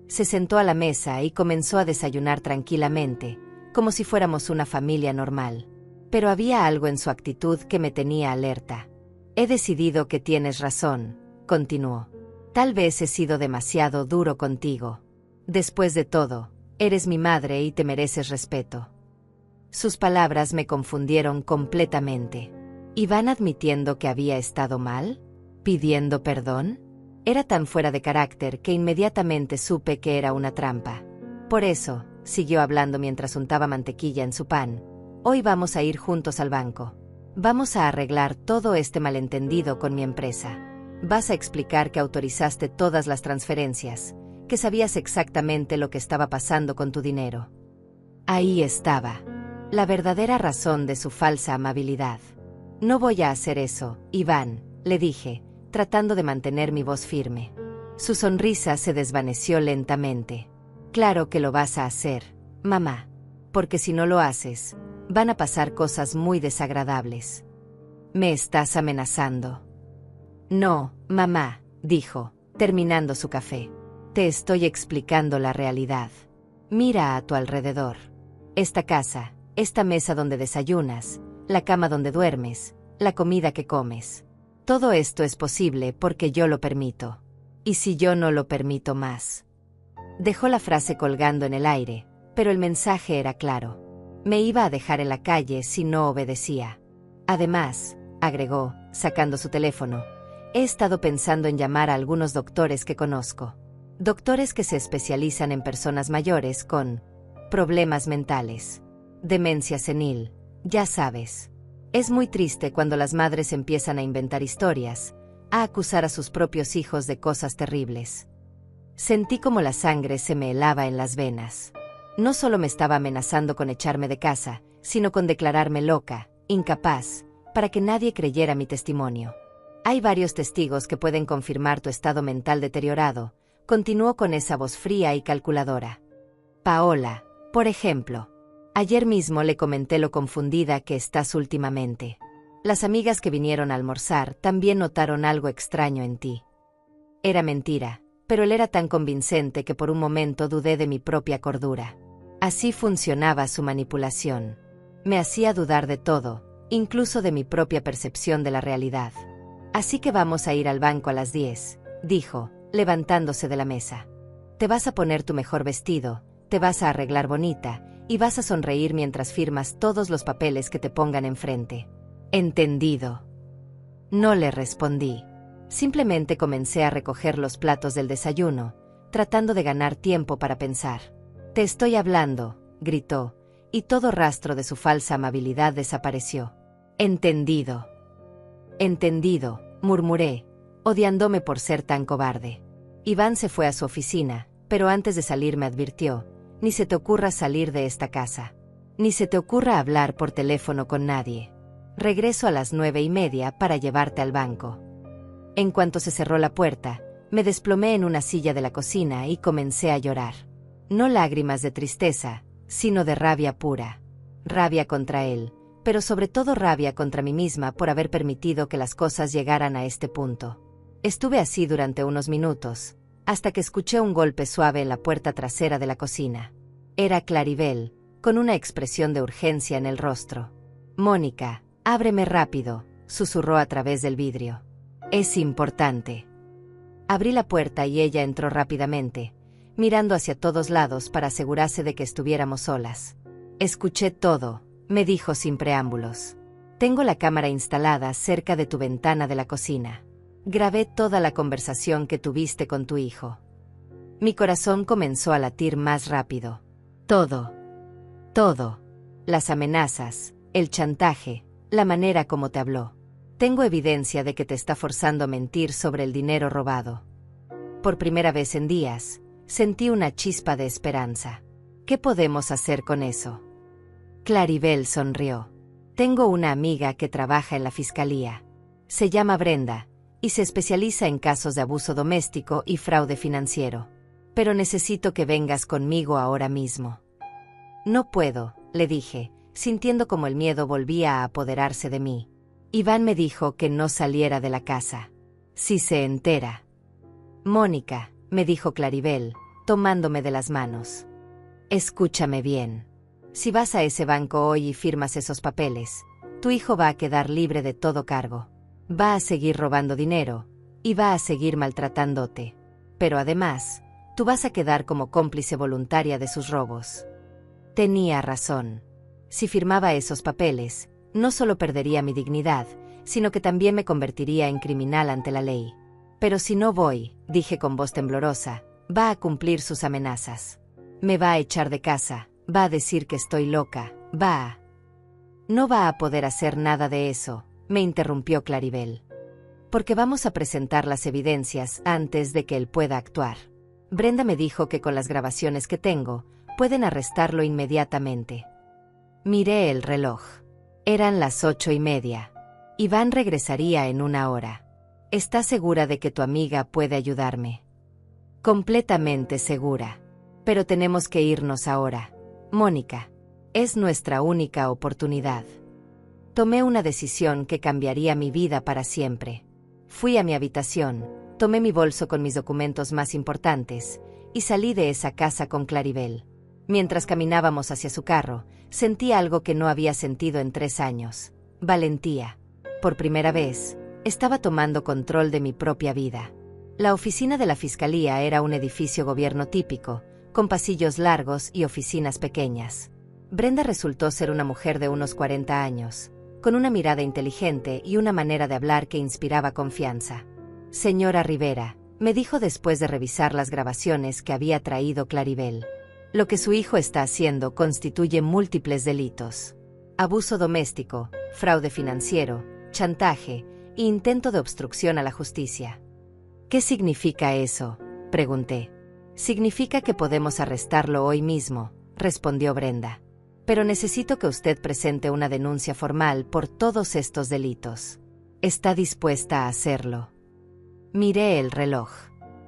Se sentó a la mesa y comenzó a desayunar tranquilamente, como si fuéramos una familia normal. Pero había algo en su actitud que me tenía alerta. «He decidido que tienes razón», continuó. «Tal vez he sido demasiado duro contigo. Después de todo, Eres mi madre y te mereces respeto. Sus palabras me confundieron completamente. ¿Iván admitiendo que había estado mal? ¿Pidiendo perdón? Era tan fuera de carácter que inmediatamente supe que era una trampa. Por eso, siguió hablando mientras untaba mantequilla en su pan, hoy vamos a ir juntos al banco. Vamos a arreglar todo este malentendido con mi empresa. Vas a explicar que autorizaste todas las transferencias, que sabías exactamente lo que estaba pasando con tu dinero. Ahí estaba la verdadera razón de su falsa amabilidad. No voy a hacer eso, Iván, le dije, tratando de mantener mi voz firme. Su sonrisa se desvaneció lentamente. Claro que lo vas a hacer, mamá, porque si no lo haces, van a pasar cosas muy desagradables. ¿Me estás amenazando? No, mamá, dijo, terminando su café. Te estoy explicando la realidad. Mira a tu alrededor. Esta casa, esta mesa donde desayunas, la cama donde duermes, la comida que comes. Todo esto es posible porque yo lo permito. ¿Y si yo no lo permito más? Dejó la frase colgando en el aire, pero el mensaje era claro. Me iba a dejar en la calle si no obedecía. Además, agregó, sacando su teléfono, he estado pensando en llamar a algunos doctores que conozco. Doctores que se especializan en personas mayores con problemas mentales. Demencia senil, ya sabes. Es muy triste cuando las madres empiezan a inventar historias, a acusar a sus propios hijos de cosas terribles. Sentí como la sangre se me helaba en las venas. No solo me estaba amenazando con echarme de casa, sino con declararme loca, incapaz, para que nadie creyera mi testimonio. Hay varios testigos que pueden confirmar tu estado mental deteriorado, continuó con esa voz fría y calculadora. Paola, por ejemplo. Ayer mismo le comenté lo confundida que estás últimamente. Las amigas que vinieron a almorzar también notaron algo extraño en ti. Era mentira, pero él era tan convincente que por un momento dudé de mi propia cordura. Así funcionaba su manipulación. Me hacía dudar de todo, incluso de mi propia percepción de la realidad. Así que vamos a ir al banco a las 10, dijo, levantándose de la mesa. Te vas a poner tu mejor vestido, te vas a arreglar bonita, y vas a sonreír mientras firmas todos los papeles que te pongan enfrente. Entendido. No le respondí. Simplemente comencé a recoger los platos del desayuno, tratando de ganar tiempo para pensar. Te estoy hablando, gritó, y todo rastro de su falsa amabilidad desapareció. Entendido. Entendido, murmuré, odiándome por ser tan cobarde. Iván se fue a su oficina, pero antes de salir me advirtió, ni se te ocurra salir de esta casa. Ni se te ocurra hablar por teléfono con nadie. Regreso a las 9:30 para llevarte al banco. En cuanto se cerró la puerta, me desplomé en una silla de la cocina y comencé a llorar. No lágrimas de tristeza, sino de rabia pura. Rabia contra él, pero sobre todo rabia contra mí misma por haber permitido que las cosas llegaran a este punto. Estuve así durante unos minutos, hasta que escuché un golpe suave en la puerta trasera de la cocina. Era Claribel, con una expresión de urgencia en el rostro. Mónica, ábreme rápido, susurró a través del vidrio. Es importante. Abrí la puerta y ella entró rápidamente, mirando hacia todos lados para asegurarse de que estuviéramos solas. Escuché todo, me dijo sin preámbulos. Tengo la cámara instalada cerca de tu ventana de la cocina. Grabé toda la conversación que tuviste con tu hijo. Mi corazón comenzó a latir más rápido. Todo. Todo. Las amenazas, el chantaje, la manera como te habló. Tengo evidencia de que te está forzando a mentir sobre el dinero robado. Por primera vez en días, sentí una chispa de esperanza. ¿Qué podemos hacer con eso? Claribel sonrió. Tengo una amiga que trabaja en la fiscalía. Se llama Brenda, y se especializa en casos de abuso doméstico y fraude financiero. Pero necesito que vengas conmigo ahora mismo. No puedo, le dije, sintiendo como el miedo volvía a apoderarse de mí. Iván me dijo que no saliera de la casa. Si se entera. Mónica, me dijo Claribel, tomándome de las manos. Escúchame bien. Si vas a ese banco hoy y firmas esos papeles, tu hijo va a quedar libre de todo cargo. Va a seguir robando dinero, y va a seguir maltratándote. Pero además, Tú vas a quedar como cómplice voluntaria de sus robos. Tenía razón. Si firmaba esos papeles, no solo perdería mi dignidad, sino que también me convertiría en criminal ante la ley. Pero si no voy, dije con voz temblorosa, va a cumplir sus amenazas. Me va a echar de casa, va a decir que estoy loca, No va a poder hacer nada de eso, me interrumpió Claribel. Porque vamos a presentar las evidencias antes de que él pueda actuar. Brenda me dijo que con las grabaciones que tengo, pueden arrestarlo inmediatamente. Miré el reloj. Eran las 8:30. Iván regresaría en 1 hora. ¿Estás segura de que tu amiga puede ayudarme? Completamente segura. Pero tenemos que irnos ahora. Mónica. Es nuestra única oportunidad. Tomé una decisión que cambiaría mi vida para siempre. Fui a mi habitación, tomé mi bolso con mis documentos más importantes, y salí de esa casa con Claribel. Mientras caminábamos hacia su carro, sentí algo que no había sentido en 3 años. Valentía. Por primera vez, estaba tomando control de mi propia vida. La oficina de la fiscalía era un edificio gobierno típico, con pasillos largos y oficinas pequeñas. Brenda resultó ser una mujer de unos 40 años, con una mirada inteligente y una manera de hablar que inspiraba confianza. Señora Rivera, me dijo después de revisar las grabaciones que había traído Claribel. Lo que su hijo está haciendo constituye múltiples delitos. Abuso doméstico, fraude financiero, chantaje e intento de obstrucción a la justicia. ¿Qué significa eso?, pregunté. Significa que podemos arrestarlo hoy mismo, respondió Brenda. Pero necesito que usted presente una denuncia formal por todos estos delitos. ¿Está dispuesta a hacerlo? Miré el reloj.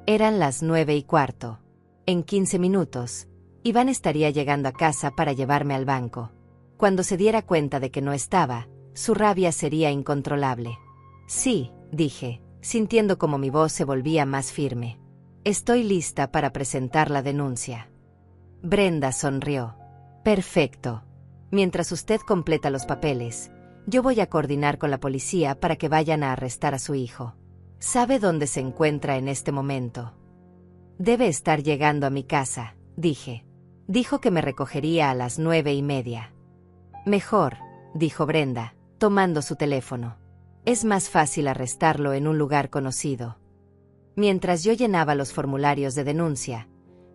Eran las 9:15. En 15 minutos, Iván estaría llegando a casa para llevarme al banco. Cuando se diera cuenta de que no estaba, su rabia sería incontrolable. Sí, dije, sintiendo como mi voz se volvía más firme. Estoy lista para presentar la denuncia. Brenda sonrió. Perfecto. Mientras usted completa los papeles, yo voy a coordinar con la policía para que vayan a arrestar a su hijo. ¿Sabe dónde se encuentra en este momento? Debe estar llegando a mi casa, dije. Dijo que me recogería a las 9:30. Mejor, dijo Brenda, tomando su teléfono. Es más fácil arrestarlo en un lugar conocido. Mientras yo llenaba los formularios de denuncia,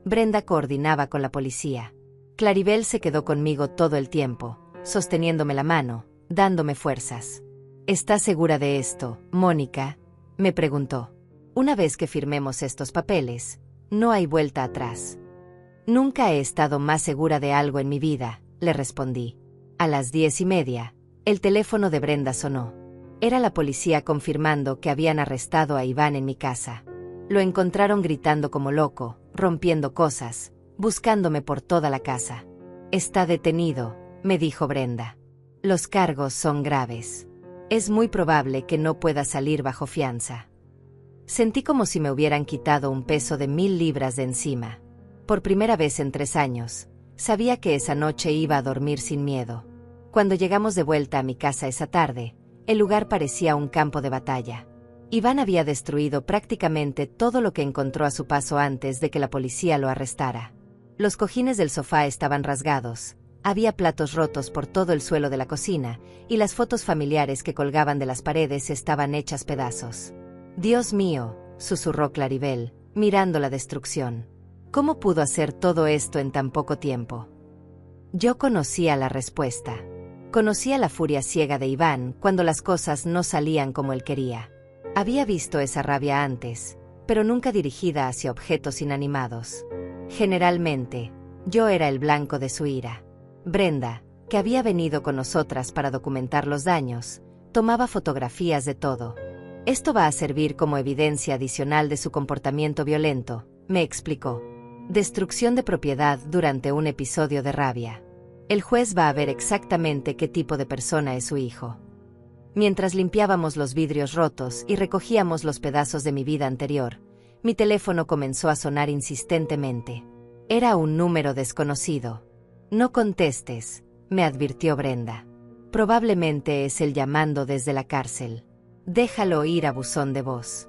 Brenda coordinaba con la policía. Claribel se quedó conmigo todo el tiempo, sosteniéndome la mano, dándome fuerzas. ¿Estás segura de esto, Mónica?, me preguntó. Una vez que firmemos estos papeles, no hay vuelta atrás. Nunca he estado más segura de algo en mi vida, le respondí. A las 10:30, el teléfono de Brenda sonó. Era la policía confirmando que habían arrestado a Iván en mi casa. Lo encontraron gritando como loco, rompiendo cosas, buscándome por toda la casa. Está detenido, me dijo Brenda. Los cargos son graves. Es muy probable que no pueda salir bajo fianza. Sentí como si me hubieran quitado un peso de 1000 libras de encima. Por primera vez en 3 años, sabía que esa noche iba a dormir sin miedo. Cuando llegamos de vuelta a mi casa esa tarde, el lugar parecía un campo de batalla. Iván había destruido prácticamente todo lo que encontró a su paso antes de que la policía lo arrestara. Los cojines del sofá estaban rasgados, había platos rotos por todo el suelo de la cocina, y las fotos familiares que colgaban de las paredes estaban hechas pedazos. Dios mío, susurró Claribel, mirando la destrucción. ¿Cómo pudo hacer todo esto en tan poco tiempo? Yo conocía la respuesta. Conocía la furia ciega de Iván cuando las cosas no salían como él quería. Había visto esa rabia antes, pero nunca dirigida hacia objetos inanimados. Generalmente, yo era el blanco de su ira. Brenda, que había venido con nosotras para documentar los daños, tomaba fotografías de todo. Esto va a servir como evidencia adicional de su comportamiento violento, me explicó. Destrucción de propiedad durante un episodio de rabia. El juez va a ver exactamente qué tipo de persona es su hijo. Mientras limpiábamos los vidrios rotos y recogíamos los pedazos de mi vida anterior, mi teléfono comenzó a sonar insistentemente. Era un número desconocido. No contestes, me advirtió Brenda. Probablemente es él llamando desde la cárcel. Déjalo ir a buzón de voz.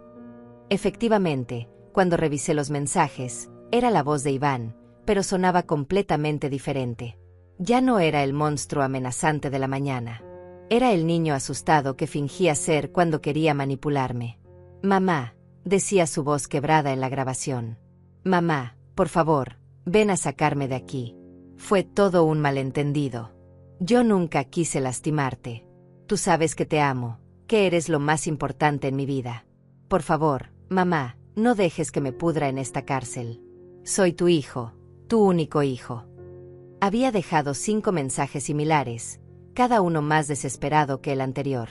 Efectivamente, cuando revisé los mensajes, Era la voz de Iván, pero sonaba completamente diferente. Ya no era el monstruo amenazante de la mañana. Era el niño asustado que fingía ser cuando quería manipularme. «Mamá», decía su voz quebrada en la grabación. «Mamá, por favor, ven a sacarme de aquí. Fue todo un malentendido. Yo nunca quise lastimarte. Tú sabes que te amo, que eres lo más importante en mi vida. Por favor, mamá, no dejes que me pudra en esta cárcel. Soy tu hijo, tu único hijo». Había dejado 5 mensajes similares, cada uno más desesperado que el anterior.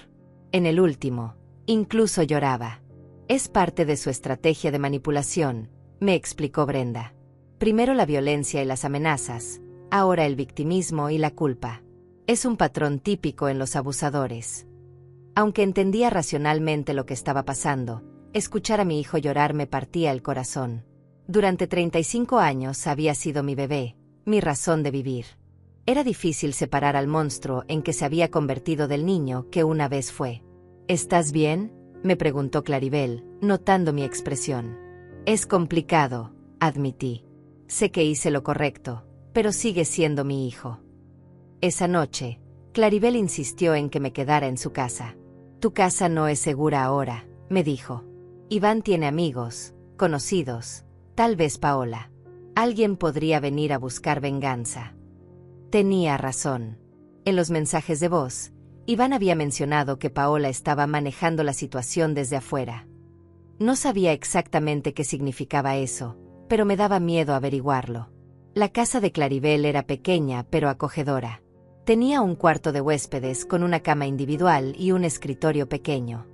En el último, incluso lloraba. «Es parte de su estrategia de manipulación», me explicó Brenda. «Primero la violencia y las amenazas, ahora el victimismo y la culpa. Es un patrón típico en los abusadores». Aunque entendía racionalmente lo que estaba pasando, escuchar a mi hijo llorar me partía el corazón. Durante 35 años había sido mi bebé, mi razón de vivir. Era difícil separar al monstruo en que se había convertido del niño que una vez fue. «¿Estás bien?», me preguntó Claribel, notando mi expresión. «Es complicado», admití. «Sé que hice lo correcto, pero sigue siendo mi hijo». Esa noche, Claribel insistió en que me quedara en su casa. «Tu casa no es segura ahora», me dijo. «Iván tiene amigos, conocidos, tal vez Paola. Alguien podría venir a buscar venganza». Tenía razón. En los mensajes de voz, Iván había mencionado que Paola estaba manejando la situación desde afuera. No sabía exactamente qué significaba eso, pero me daba miedo averiguarlo. La casa de Claribel era pequeña pero acogedora. Tenía un cuarto de huéspedes con una cama individual y un escritorio pequeño.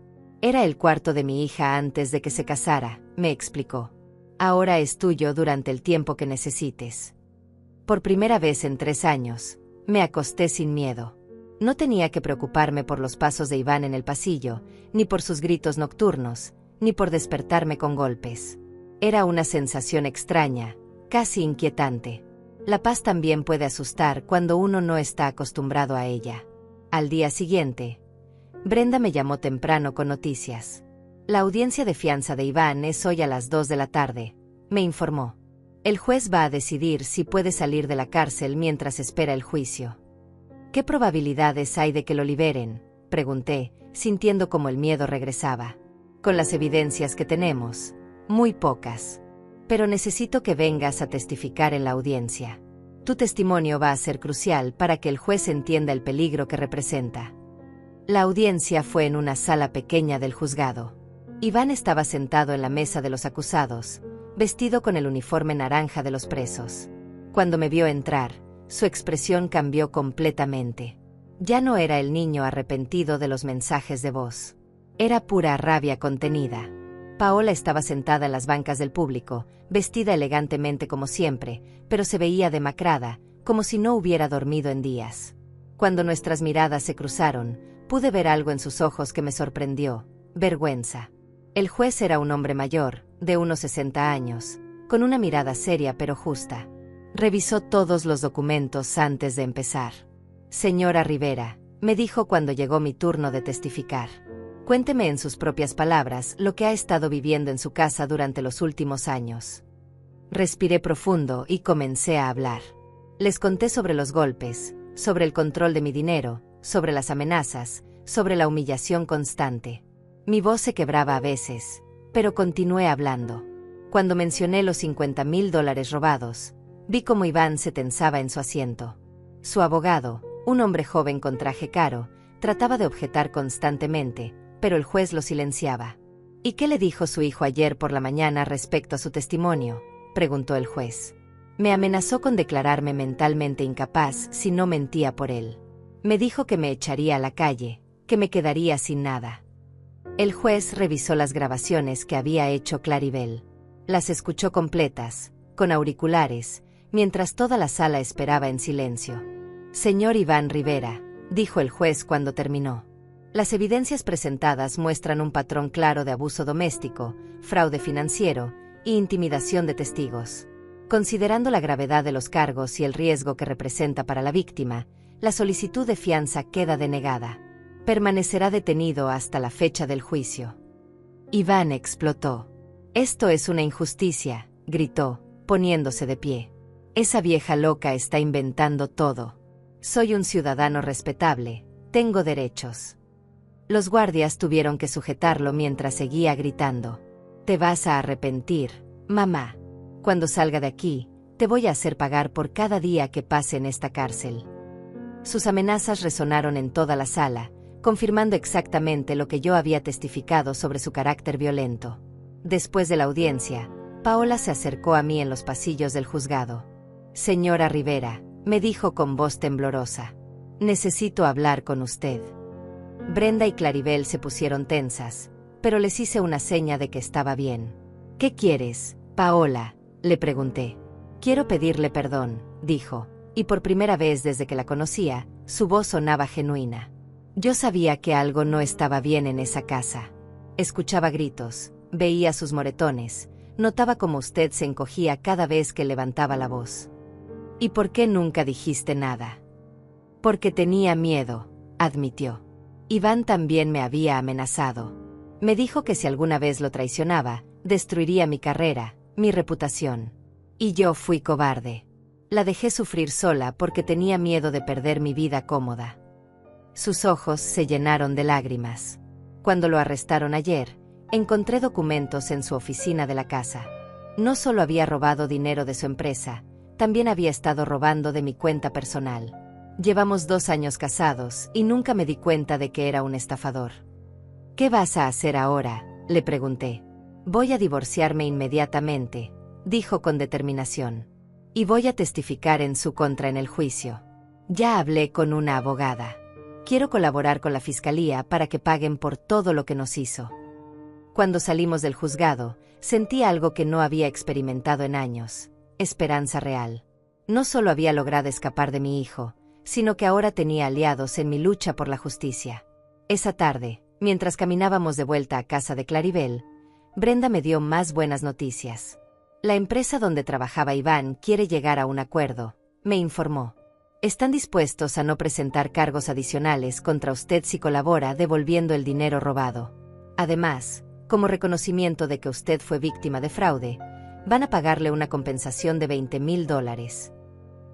«Era el cuarto de mi hija antes de que se casara», me explicó. «Ahora es tuyo durante el tiempo que necesites». Por primera vez en 3 años, me acosté sin miedo. No tenía que preocuparme por los pasos de Iván en el pasillo, ni por sus gritos nocturnos, ni por despertarme con golpes. Era una sensación extraña, casi inquietante. La paz también puede asustar cuando uno no está acostumbrado a ella. Al día siguiente, Brenda me llamó temprano con noticias. «La audiencia de fianza de Iván es hoy a las 2 de la tarde», me informó. «El juez va a decidir si puede salir de la cárcel mientras espera el juicio». «¿Qué probabilidades hay de que lo liberen?», pregunté, sintiendo como el miedo regresaba. «Con las evidencias que tenemos, muy pocas. Pero necesito que vengas a testificar en la audiencia. Tu testimonio va a ser crucial para que el juez entienda el peligro que representa». La audiencia fue en una sala pequeña del juzgado. Iván estaba sentado en la mesa de los acusados, vestido con el uniforme naranja de los presos. Cuando me vio entrar, su expresión cambió completamente. Ya no era el niño arrepentido de los mensajes de voz. Era pura rabia contenida. Paola estaba sentada en las bancas del público, vestida elegantemente como siempre, pero se veía demacrada, como si no hubiera dormido en días. Cuando nuestras miradas se cruzaron, pude ver algo en sus ojos que me sorprendió: vergüenza. El juez era un hombre mayor, de unos 60 años, con una mirada seria pero justa. Revisó todos los documentos antes de empezar. «Señora Rivera», me dijo cuando llegó mi turno de testificar. «Cuénteme en sus propias palabras lo que ha estado viviendo en su casa durante los últimos años». Respiré profundo y comencé a hablar. Les conté sobre los golpes, sobre el control de mi dinero, sobre las amenazas, sobre la humillación constante. Mi voz se quebraba a veces, pero continué hablando. Cuando mencioné los $50,000 robados, vi cómo Iván se tensaba en su asiento. Su abogado, un hombre joven con traje caro, trataba de objetar constantemente, pero el juez lo silenciaba. «¿Y qué le dijo su hijo ayer por la mañana respecto a su testimonio?», preguntó el juez. «Me amenazó con declararme mentalmente incapaz si no mentía por él. Me dijo que me echaría a la calle, que me quedaría sin nada». El juez revisó las grabaciones que había hecho Claribel. Las escuchó completas, con auriculares, mientras toda la sala esperaba en silencio. «Señor Iván Rivera», dijo el juez cuando terminó. «Las evidencias presentadas muestran un patrón claro de abuso doméstico, fraude financiero e intimidación de testigos. Considerando la gravedad de los cargos y el riesgo que representa para la víctima, la solicitud de fianza queda denegada. Permanecerá detenido hasta la fecha del juicio». Iván explotó. «Esto es una injusticia», gritó. poniéndose de pie. Esa vieja loca está inventando todo. Soy un ciudadano respetable, tengo derechos. Los guardias tuvieron que sujetarlo mientras seguía gritando. Te vas a arrepentir, mamá. Cuando salga de aquí, te voy a hacer pagar por cada día que pase en esta cárcel. Sus amenazas resonaron en toda la sala, confirmando exactamente lo que yo había testificado sobre su carácter violento. Después de la audiencia, Paola se acercó a mí en los pasillos del juzgado. Señora Rivera, me dijo con voz temblorosa. Necesito hablar con usted. Brenda y Claribel se pusieron tensas, pero les hice una seña de que estaba bien. ¿Qué quieres, Paola?, le pregunté. Quiero pedirle perdón, dijo, y por primera vez desde que la conocía, su voz sonaba genuina. Yo sabía que algo no estaba bien en esa casa. Escuchaba gritos, veía sus moretones, notaba cómo usted se encogía cada vez que levantaba la voz. ¿Y por qué nunca dijiste nada? Porque tenía miedo, admitió. Iván también me había amenazado. Me dijo que si alguna vez lo traicionaba, destruiría mi carrera, mi reputación. Y yo fui cobarde. La dejé sufrir sola porque tenía miedo de perder mi vida cómoda. Sus ojos se llenaron de lágrimas. Cuando lo arrestaron ayer, encontré documentos en su oficina de la casa. No solo había robado dinero de su empresa, también había estado robando de mi cuenta personal. Llevamos 2 años casados y nunca me di cuenta de que era un estafador. ¿Qué vas a hacer ahora?, le pregunté. Voy a divorciarme inmediatamente, dijo con determinación. Y voy a testificar en su contra en el juicio. Ya hablé con una abogada. Quiero colaborar con la fiscalía para que paguen por todo lo que nos hizo. Cuando salimos del juzgado, sentí algo que no había experimentado en años: esperanza real. No solo había logrado escapar de mi hijo, sino que ahora tenía aliados en mi lucha por la justicia. Esa tarde, mientras caminábamos de vuelta a casa de Claribel, Brenda me dio más buenas noticias. La empresa donde trabajaba Iván quiere llegar a un acuerdo, me informó. Están dispuestos a no presentar cargos adicionales contra usted si colabora devolviendo el dinero robado. Además, como reconocimiento de que usted fue víctima de fraude, van a pagarle una compensación de $20,000.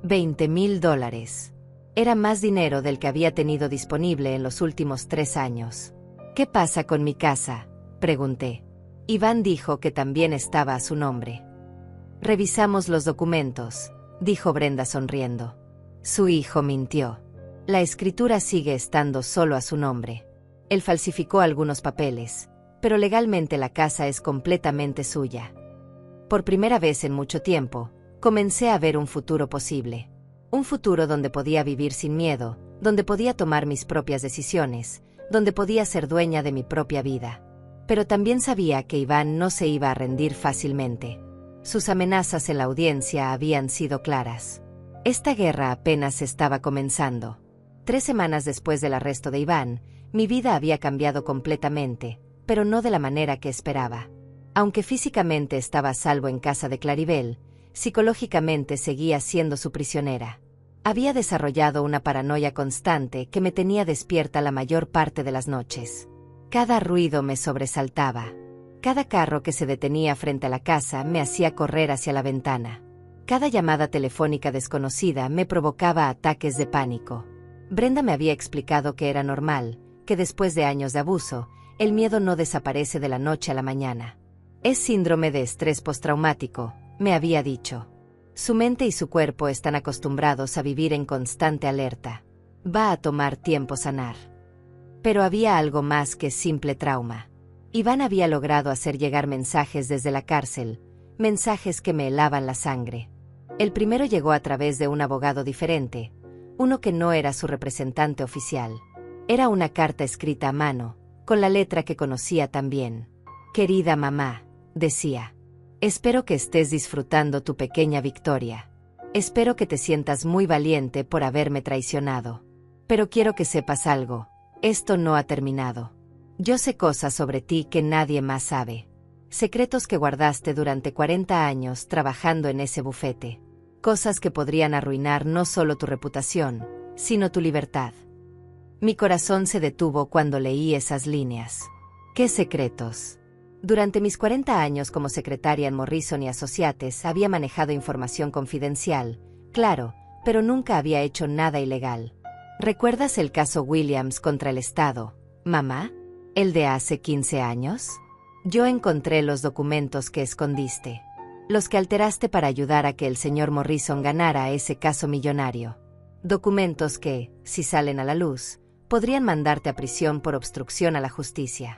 $20,000. Era más dinero del que había tenido disponible en los últimos 3 años. ¿Qué pasa con mi casa?, pregunté. Iván dijo que también estaba a su nombre. Revisamos los documentos, dijo Brenda sonriendo. Su hijo mintió. La escritura sigue estando solo a su nombre. Él falsificó algunos papeles, pero legalmente la casa es completamente suya. Por primera vez en mucho tiempo, comencé a ver un futuro posible. Un futuro donde podía vivir sin miedo, donde podía tomar mis propias decisiones, donde podía ser dueña de mi propia vida. Pero también sabía que Iván no se iba a rendir fácilmente. Sus amenazas en la audiencia habían sido claras. Esta guerra apenas estaba comenzando. 3 semanas después del arresto de Iván, mi vida había cambiado completamente, pero no de la manera que esperaba. Aunque físicamente estaba a salvo en casa de Claribel, psicológicamente seguía siendo su prisionera. Había desarrollado una paranoia constante que me tenía despierta la mayor parte de las noches. Cada ruido me sobresaltaba. Cada carro que se detenía frente a la casa me hacía correr hacia la ventana. Cada llamada telefónica desconocida me provocaba ataques de pánico. Brenda me había explicado que era normal, que después de años de abuso, el miedo no desaparece de la noche a la mañana. Es síndrome de estrés postraumático, me había dicho. Su mente y su cuerpo están acostumbrados a vivir en constante alerta. Va a tomar tiempo sanar. Pero había algo más que simple trauma. Iván había logrado hacer llegar mensajes desde la cárcel, mensajes que me helaban la sangre. El primero llegó a través de un abogado diferente, uno que no era su representante oficial. Era una carta escrita a mano, con la letra que conocía tan bien. Querida mamá, decía. Espero que estés disfrutando tu pequeña victoria. Espero que te sientas muy valiente por haberme traicionado. Pero quiero que sepas algo, esto no ha terminado. Yo sé cosas sobre ti que nadie más sabe. Secretos que guardaste durante 40 años trabajando en ese bufete. Cosas que podrían arruinar no solo tu reputación, sino tu libertad. Mi corazón se detuvo cuando leí esas líneas. ¿Qué secretos? Durante mis 40 años como secretaria en Morrison y Associates había manejado información confidencial, claro, pero nunca había hecho nada ilegal. ¿Recuerdas el caso Williams contra el Estado, mamá? ¿El de hace 15 años? Yo encontré los documentos que escondiste. Los que alteraste para ayudar a que el señor Morrison ganara ese caso millonario. Documentos que, si salen a la luz, podrían mandarte a prisión por obstrucción a la justicia.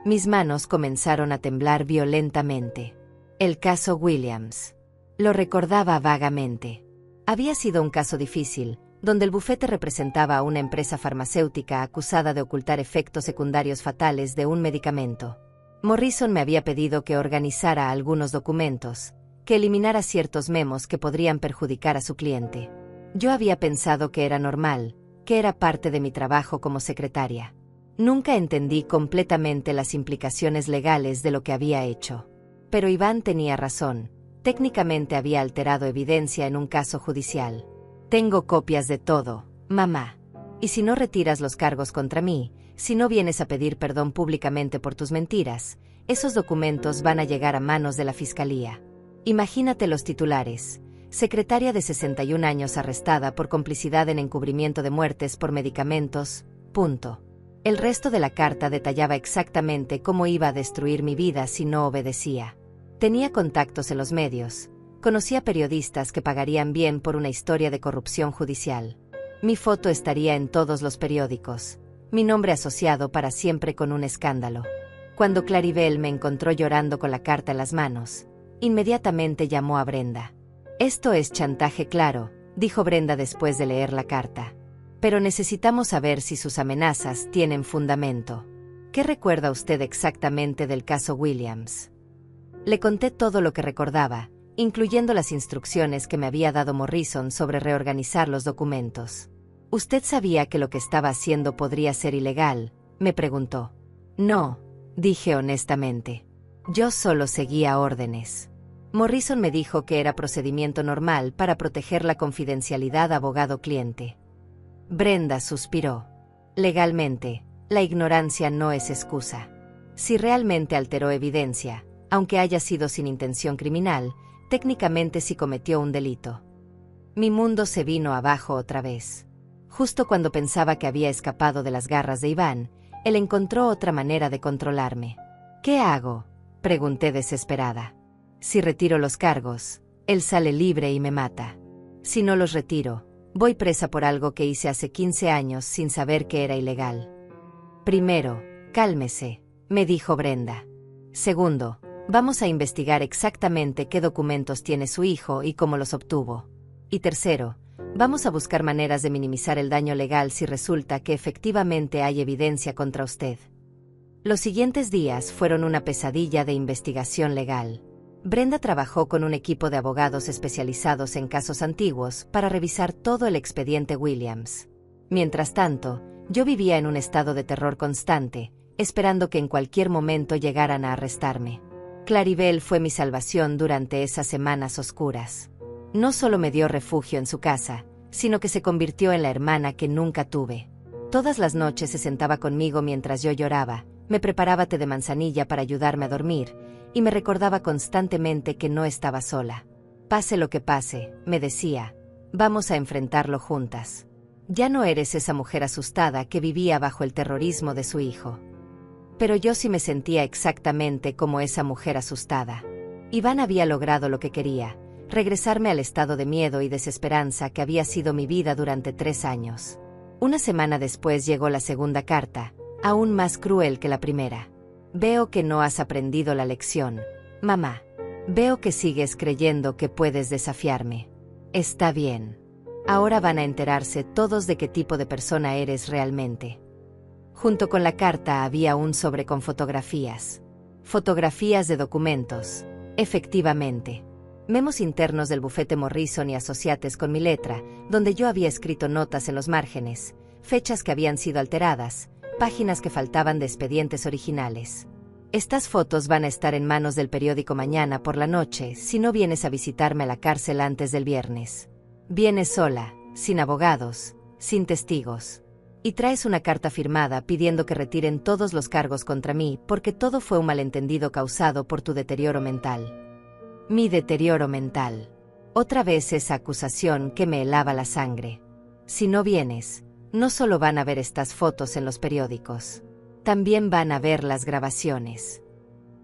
Mis manos comenzaron a temblar violentamente. El caso Williams. Lo recordaba vagamente. Había sido un caso difícil, donde el bufete representaba a una empresa farmacéutica acusada de ocultar efectos secundarios fatales de un medicamento. Morrison me había pedido que organizara algunos documentos, que eliminara ciertos memos que podrían perjudicar a su cliente. Yo había pensado que era normal, que era parte de mi trabajo como secretaria. Nunca entendí completamente las implicaciones legales de lo que había hecho. Pero Iván tenía razón. Técnicamente había alterado evidencia en un caso judicial. Tengo copias de todo, mamá. Y si no retiras los cargos contra mí, si no vienes a pedir perdón públicamente por tus mentiras, esos documentos van a llegar a manos de la fiscalía. Imagínate los titulares. Secretaria de 61 años arrestada por complicidad en encubrimiento de muertes por medicamentos. Punto. El resto de la carta detallaba exactamente cómo iba a destruir mi vida si no obedecía. Tenía contactos en los medios. Conocía periodistas que pagarían bien por una historia de corrupción judicial. Mi foto estaría en todos los periódicos. Mi nombre asociado para siempre con un escándalo. Cuando Claribel me encontró llorando con la carta en las manos, inmediatamente llamó a Brenda. «Esto es chantaje claro», dijo Brenda después de leer la carta. «Pero necesitamos saber si sus amenazas tienen fundamento. ¿Qué recuerda usted exactamente del caso Williams?» Le conté todo lo que recordaba, incluyendo las instrucciones que me había dado Morrison sobre reorganizar los documentos. «¿Usted sabía que lo que estaba haciendo podría ser ilegal?», me preguntó. «No», dije honestamente. «Yo solo seguía órdenes». Morrison me dijo que era procedimiento normal para proteger la confidencialidad abogado-cliente. Brenda suspiró. «Legalmente, la ignorancia no es excusa. Si realmente alteró evidencia, aunque haya sido sin intención criminal, técnicamente sí cometió un delito». Mi mundo se vino abajo otra vez. Justo cuando pensaba que había escapado de las garras de Iván, él encontró otra manera de controlarme. «¿Qué hago?», pregunté desesperada. «Si retiro los cargos, él sale libre y me mata. Si no los retiro, voy presa por algo que hice hace 15 años sin saber que era ilegal». «Primero, cálmese», me dijo Brenda. «Segundo, vamos a investigar exactamente qué documentos tiene su hijo y cómo los obtuvo. Y tercero, vamos a buscar maneras de minimizar el daño legal si resulta que efectivamente hay evidencia contra usted». Los siguientes días fueron una pesadilla de investigación legal. Brenda trabajó con un equipo de abogados especializados en casos antiguos para revisar todo el expediente Williams. Mientras tanto, yo vivía en un estado de terror constante, esperando que en cualquier momento llegaran a arrestarme. Claribel fue mi salvación durante esas semanas oscuras. No solo me dio refugio en su casa, sino que se convirtió en la hermana que nunca tuve. Todas las noches se sentaba conmigo mientras yo lloraba, me preparaba té de manzanilla para ayudarme a dormir, y me recordaba constantemente que no estaba sola. «Pase lo que pase», me decía, «vamos a enfrentarlo juntas. Ya no eres esa mujer asustada que vivía bajo el terrorismo de su hijo». Pero yo sí me sentía exactamente como esa mujer asustada. Iván había logrado lo que quería, regresarme al estado de miedo y desesperanza que había sido mi vida durante 3 años. Una semana después llegó la segunda carta, aún más cruel que la primera. «Veo que no has aprendido la lección, mamá. Veo que sigues creyendo que puedes desafiarme. Está bien. Ahora van a enterarse todos de qué tipo de persona eres realmente». Junto con la carta había un sobre con fotografías. Fotografías de documentos. Efectivamente. Memos internos del bufete Morrison y Associates con mi letra, donde yo había escrito notas en los márgenes, fechas que habían sido alteradas, páginas que faltaban de expedientes originales. «Estas fotos van a estar en manos del periódico mañana por la noche si no vienes a visitarme a la cárcel antes del viernes. Vienes sola, sin abogados, sin testigos. Y traes una carta firmada pidiendo que retiren todos los cargos contra mí porque todo fue un malentendido causado por tu deterioro mental. Mi deterioro mental. Otra vez esa acusación que me helaba la sangre. Si no vienes, no solo van a ver estas fotos en los periódicos, también van a ver las grabaciones.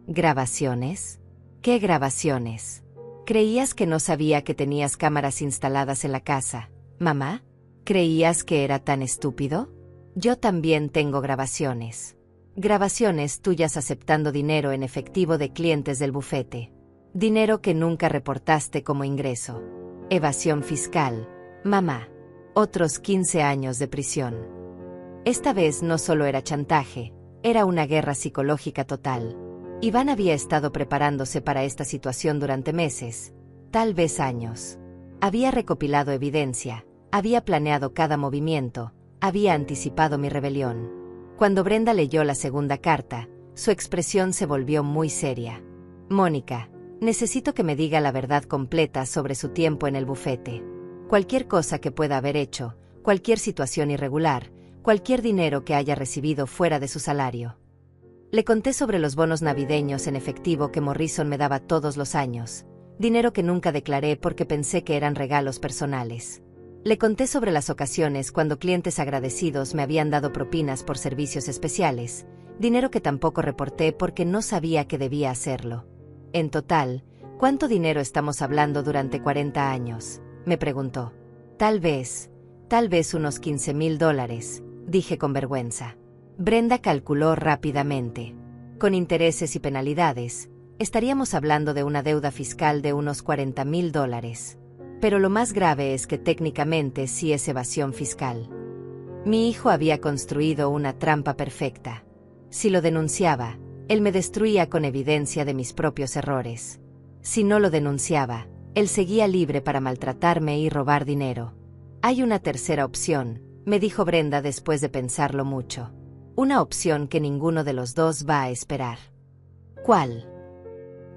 ¿Grabaciones? ¿Qué grabaciones? ¿Creías que no sabía que tenías cámaras instaladas en la casa, mamá? ¿Creías que era tan estúpido? Yo también tengo grabaciones. Grabaciones tuyas aceptando dinero en efectivo de clientes del bufete. Dinero que nunca reportaste como ingreso. Evasión fiscal, mamá. Otros 15 años de prisión. Esta vez no solo era chantaje, era una guerra psicológica total. Iván había estado preparándose para esta situación durante meses, tal vez años. Había recopilado evidencia, había planeado cada movimiento, había anticipado mi rebelión. Cuando Brenda leyó la segunda carta, su expresión se volvió muy seria. Mónica, necesito que me diga la verdad completa sobre su tiempo en el bufete. Cualquier cosa que pueda haber hecho, cualquier situación irregular, cualquier dinero que haya recibido fuera de su salario. Le conté sobre los bonos navideños en efectivo que Morrison me daba todos los años, dinero que nunca declaré porque pensé que eran regalos personales. Le conté sobre las ocasiones cuando clientes agradecidos me habían dado propinas por servicios especiales, dinero que tampoco reporté porque no sabía que debía hacerlo. En total, ¿cuánto dinero estamos hablando durante 40 años? Me preguntó. Tal vez unos $15,000, dije con vergüenza. Brenda calculó rápidamente. Con intereses y penalidades, estaríamos hablando de una deuda fiscal de unos $40,000. Pero lo más grave es que técnicamente sí es evasión fiscal. Mi hijo había construido una trampa perfecta. Si lo denunciaba, él me destruía con evidencia de mis propios errores. Si no lo denunciaba, él seguía libre para maltratarme y robar dinero. Hay una tercera opción, me dijo Brenda después de pensarlo mucho. Una opción que ninguno de los dos va a esperar. ¿Cuál?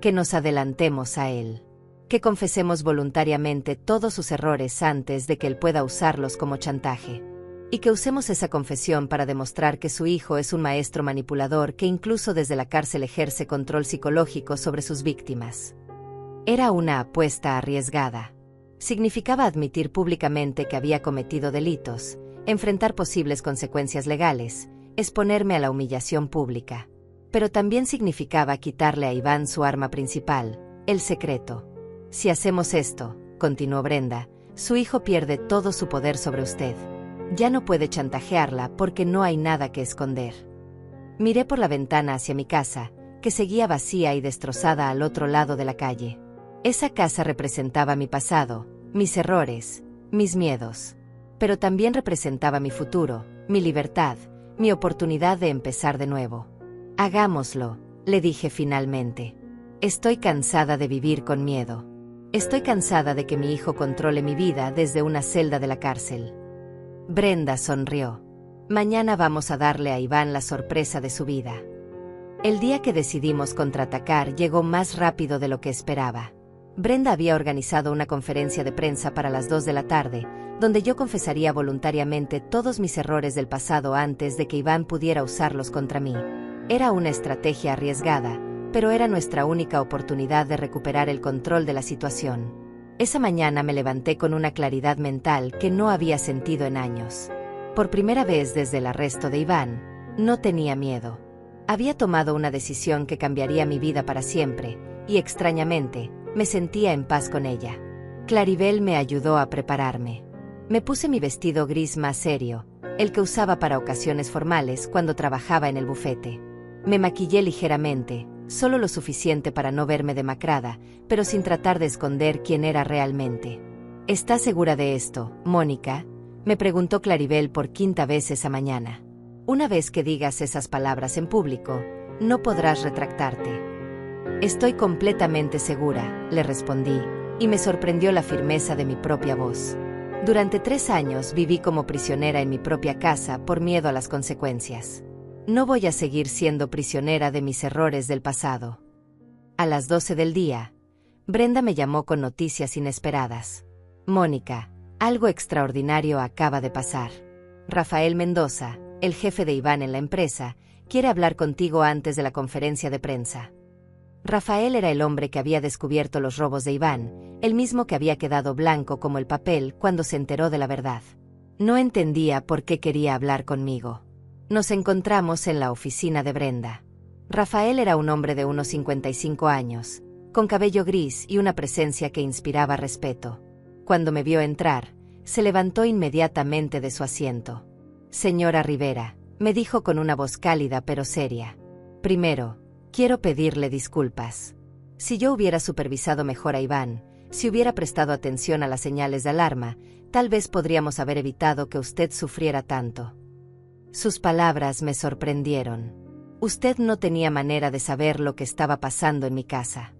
Que nos adelantemos a él. Que confesemos voluntariamente todos sus errores antes de que él pueda usarlos como chantaje. Y que usemos esa confesión para demostrar que su hijo es un maestro manipulador que incluso desde la cárcel ejerce control psicológico sobre sus víctimas. Era una apuesta arriesgada. Significaba admitir públicamente que había cometido delitos, enfrentar posibles consecuencias legales, exponerme a la humillación pública. Pero también significaba quitarle a Iván su arma principal, el secreto. Si hacemos esto, continuó Brenda, su hijo pierde todo su poder sobre usted. Ya no puede chantajearla porque no hay nada que esconder. Miré por la ventana hacia mi casa, que seguía vacía y destrozada al otro lado de la calle. Esa casa representaba mi pasado, mis errores, mis miedos. Pero también representaba mi futuro, mi libertad, mi oportunidad de empezar de nuevo. Hagámoslo, le dije finalmente. Estoy cansada de vivir con miedo. Estoy cansada de que mi hijo controle mi vida desde una celda de la cárcel. Brenda sonrió. Mañana vamos a darle a Iván la sorpresa de su vida. El día que decidimos contraatacar llegó más rápido de lo que esperaba. Brenda había organizado una conferencia de prensa para las 2 de la tarde, donde yo confesaría voluntariamente todos mis errores del pasado antes de que Iván pudiera usarlos contra mí. Era una estrategia arriesgada, pero era nuestra única oportunidad de recuperar el control de la situación. Esa mañana me levanté con una claridad mental que no había sentido en años. Por primera vez desde el arresto de Iván, no tenía miedo. Había tomado una decisión que cambiaría mi vida para siempre, y extrañamente, me sentía en paz con ella. Claribel me ayudó a prepararme. Me puse mi vestido gris más serio, el que usaba para ocasiones formales cuando trabajaba en el bufete. Me maquillé ligeramente, solo lo suficiente para no verme demacrada, pero sin tratar de esconder quién era realmente. ¿Estás segura de esto, Mónica?, me preguntó Claribel por 5ª vez esa mañana. Una vez que digas esas palabras en público, no podrás retractarte. Estoy completamente segura, le respondí, y me sorprendió la firmeza de mi propia voz. Durante 3 años viví como prisionera en mi propia casa por miedo a las consecuencias. No voy a seguir siendo prisionera de mis errores del pasado. A las 12 del día, Brenda me llamó con noticias inesperadas. Mónica, algo extraordinario acaba de pasar. Rafael Mendoza, el jefe de Iván en la empresa, quiere hablar contigo antes de la conferencia de prensa. Rafael era el hombre que había descubierto los robos de Iván, el mismo que había quedado blanco como el papel cuando se enteró de la verdad. No entendía por qué quería hablar conmigo. Nos encontramos en la oficina de Brenda. Rafael era un hombre de unos 55 años, con cabello gris y una presencia que inspiraba respeto. Cuando me vio entrar, se levantó inmediatamente de su asiento. «Señora Rivera», me dijo con una voz cálida pero seria. «Primero, quiero pedirle disculpas. Si yo hubiera supervisado mejor a Iván, si hubiera prestado atención a las señales de alarma, tal vez podríamos haber evitado que usted sufriera tanto». Sus palabras me sorprendieron. «Usted no tenía manera de saber lo que estaba pasando en mi casa».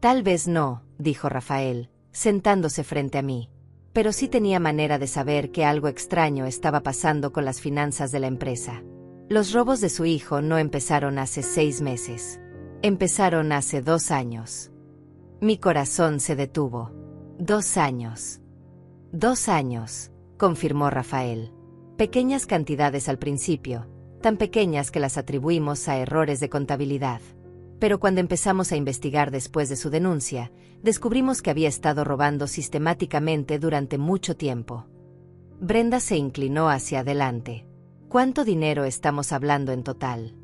«Tal vez no», dijo Rafael, sentándose frente a mí. «Pero sí tenía manera de saber que algo extraño estaba pasando con las finanzas de la empresa. Los robos de su hijo no empezaron hace 6 meses. Empezaron hace 2 años». Mi corazón se detuvo. «2 años». «2 años», confirmó Rafael. «Pequeñas cantidades al principio, tan pequeñas que las atribuimos a errores de contabilidad. Pero cuando empezamos a investigar después de su denuncia, descubrimos que había estado robando sistemáticamente durante mucho tiempo». Brenda se inclinó hacia adelante. «¿Cuánto dinero estamos hablando en total?»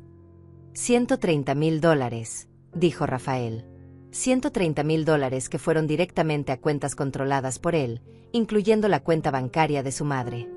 $130,000, dijo Rafael. $130,000 que fueron directamente a cuentas controladas por él, incluyendo la cuenta bancaria de su madre.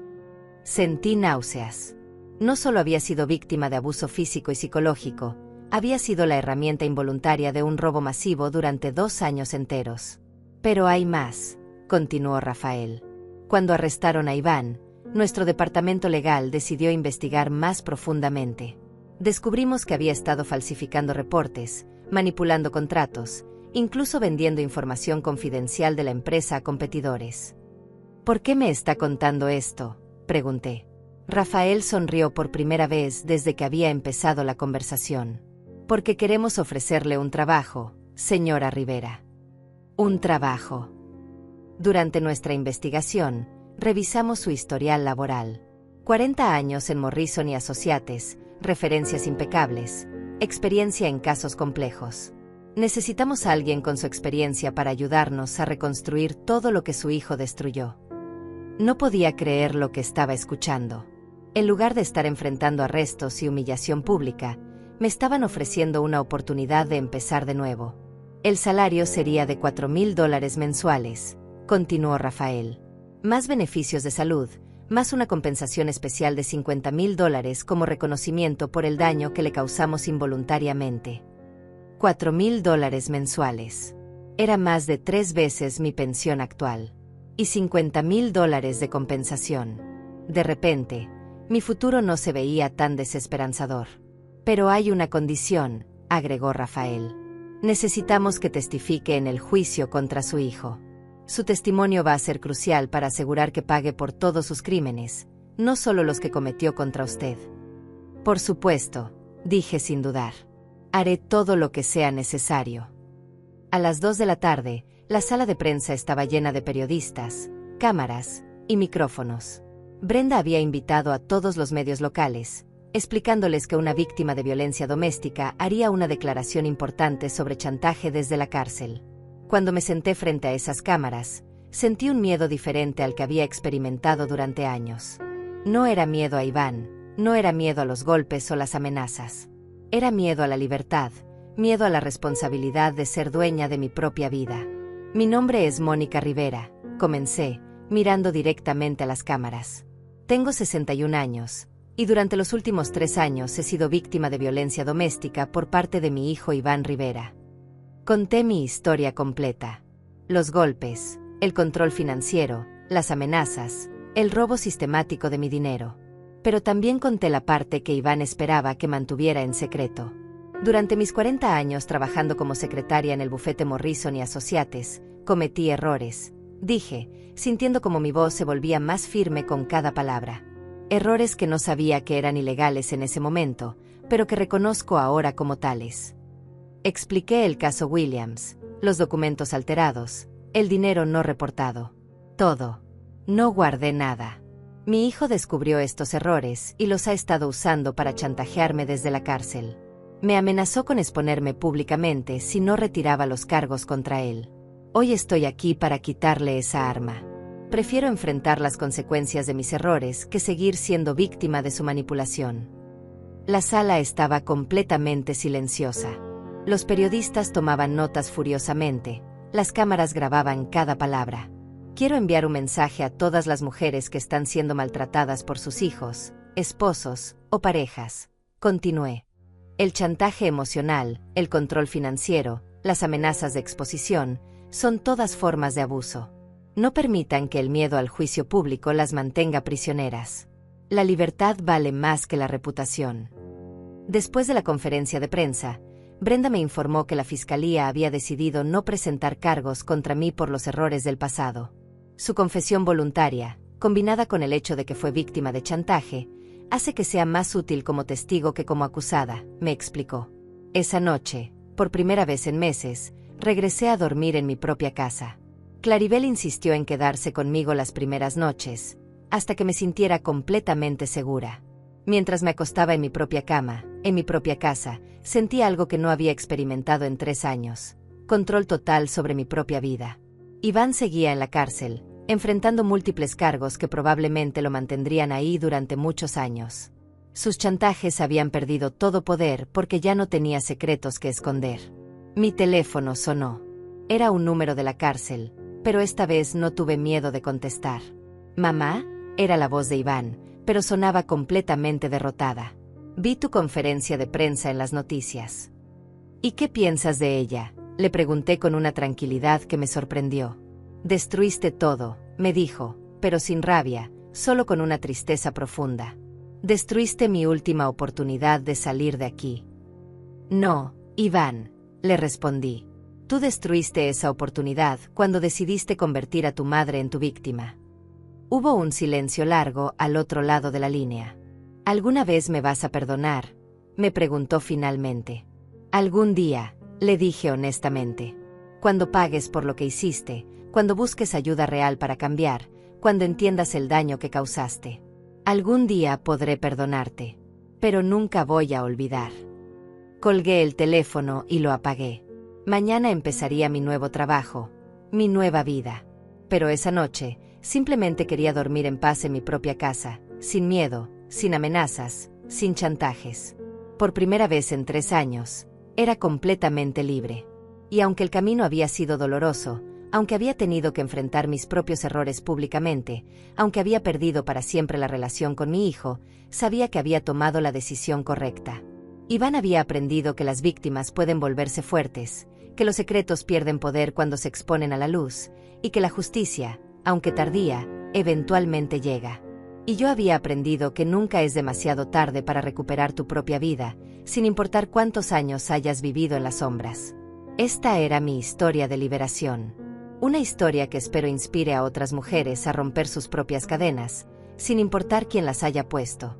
Sentí náuseas. No solo había sido víctima de abuso físico y psicológico, había sido la herramienta involuntaria de un robo masivo durante 2 años enteros. «Pero hay más», continuó Rafael. «Cuando arrestaron a Iván, nuestro departamento legal decidió investigar más profundamente. Descubrimos que había estado falsificando reportes, manipulando contratos, incluso vendiendo información confidencial de la empresa a competidores». «¿Por qué me está contando esto?», pregunté. Rafael sonrió por primera vez desde que había empezado la conversación. «Porque queremos ofrecerle un trabajo, señora Rivera». «¿Un trabajo?». Durante nuestra investigación, revisamos su historial laboral. 40 años en Morrison y Associates, referencias impecables, experiencia en casos complejos. Necesitamos a alguien con su experiencia para ayudarnos a reconstruir todo lo que su hijo destruyó». No podía creer lo que estaba escuchando. En lugar de estar enfrentando arrestos y humillación pública, me estaban ofreciendo una oportunidad de empezar de nuevo. «El salario sería de $4,000 mensuales», continuó Rafael. «Más beneficios de salud, más una compensación especial de $50,000 como reconocimiento por el daño que le causamos involuntariamente». $4,000 mensuales. Era más de 3 veces mi pensión actual. Y $50,000 de compensación. De repente, mi futuro no se veía tan desesperanzador. «Pero hay una condición», agregó Rafael. «Necesitamos que testifique en el juicio contra su hijo. Su testimonio va a ser crucial para asegurar que pague por todos sus crímenes, no solo los que cometió contra usted». «Por supuesto», dije sin dudar. «Haré todo lo que sea necesario». A las 2 de la tarde, la sala de prensa estaba llena de periodistas, cámaras y micrófonos. Brenda había invitado a todos los medios locales, explicándoles que una víctima de violencia doméstica haría una declaración importante sobre chantaje desde la cárcel. Cuando me senté frente a esas cámaras, sentí un miedo diferente al que había experimentado durante años. No era miedo a Iván, no era miedo a los golpes o las amenazas. Era miedo a la libertad, miedo a la responsabilidad de ser dueña de mi propia vida. «Mi nombre es Mónica Rivera», comencé, mirando directamente a las cámaras. «Tengo 61 años, y durante los últimos 3 años he sido víctima de violencia doméstica por parte de mi hijo Iván Rivera». Conté mi historia completa. Los golpes, el control financiero, las amenazas, el robo sistemático de mi dinero. Pero también conté la parte que Iván esperaba que mantuviera en secreto. Durante mis 40 años trabajando como secretaria en el bufete Morrison y Associates, cometí errores, dije, sintiendo como mi voz se volvía más firme con cada palabra. Errores que no sabía que eran ilegales en ese momento, pero que reconozco ahora como tales. Expliqué el caso Williams, los documentos alterados, el dinero no reportado. Todo. No guardé nada. Mi hijo descubrió estos errores y los ha estado usando para chantajearme desde la cárcel. Me amenazó con exponerme públicamente si no retiraba los cargos contra él. Hoy estoy aquí para quitarle esa arma. Prefiero enfrentar las consecuencias de mis errores que seguir siendo víctima de su manipulación. La sala estaba completamente silenciosa. Los periodistas tomaban notas furiosamente, las cámaras grababan cada palabra. Quiero enviar un mensaje a todas las mujeres que están siendo maltratadas por sus hijos, esposos o parejas. Continué. El chantaje emocional, el control financiero, las amenazas de exposición, son todas formas de abuso. No permitan que el miedo al juicio público las mantenga prisioneras. La libertad vale más que la reputación. Después de la conferencia de prensa, Brenda me informó que la fiscalía había decidido no presentar cargos contra mí por los errores del pasado. Su confesión voluntaria, combinada con el hecho de que fue víctima de chantaje, hace que sea más útil como testigo que como acusada, me explicó. Esa noche, por primera vez en meses, regresé a dormir en mi propia casa. Claribel insistió en quedarse conmigo las primeras noches, hasta que me sintiera completamente segura. Mientras me acostaba en mi propia cama, en mi propia casa, sentí algo que no había experimentado en 3 años: control total sobre mi propia vida. Iván seguía en la cárcel, enfrentando múltiples cargos que probablemente lo mantendrían ahí durante muchos años. Sus chantajes habían perdido todo poder porque ya no tenía secretos que esconder. Mi teléfono sonó. Era un número de la cárcel, pero esta vez no tuve miedo de contestar. «¿Mamá?», era la voz de Iván, pero sonaba completamente derrotada. «Vi tu conferencia de prensa en las noticias». «¿Y qué piensas de ella?», le pregunté con una tranquilidad que me sorprendió. «Destruiste todo», me dijo, pero sin rabia, solo con una tristeza profunda. «Destruiste mi última oportunidad de salir de aquí». «No, Iván», le respondí. «Tú destruiste esa oportunidad cuando decidiste convertir a tu madre en tu víctima». Hubo un silencio largo al otro lado de la línea. «¿Alguna vez me vas a perdonar?», me preguntó finalmente. «Algún día», le dije honestamente. «Cuando pagues por lo que hiciste, cuando busques ayuda real para cambiar, cuando entiendas el daño que causaste. Algún día podré perdonarte, pero nunca voy a olvidar». Colgué el teléfono y lo apagué. Mañana empezaría mi nuevo trabajo, mi nueva vida. Pero esa noche, simplemente quería dormir en paz en mi propia casa, sin miedo, sin amenazas, sin chantajes. Por primera vez en 3 años, era completamente libre. Y aunque el camino había sido doloroso, aunque había tenido que enfrentar mis propios errores públicamente, aunque había perdido para siempre la relación con mi hijo, sabía que había tomado la decisión correcta. Iván había aprendido que las víctimas pueden volverse fuertes, que los secretos pierden poder cuando se exponen a la luz, y que la justicia, aunque tardía, eventualmente llega. Y yo había aprendido que nunca es demasiado tarde para recuperar tu propia vida, sin importar cuántos años hayas vivido en las sombras. Esta era mi historia de liberación. Una historia que espero inspire a otras mujeres a romper sus propias cadenas, sin importar quién las haya puesto.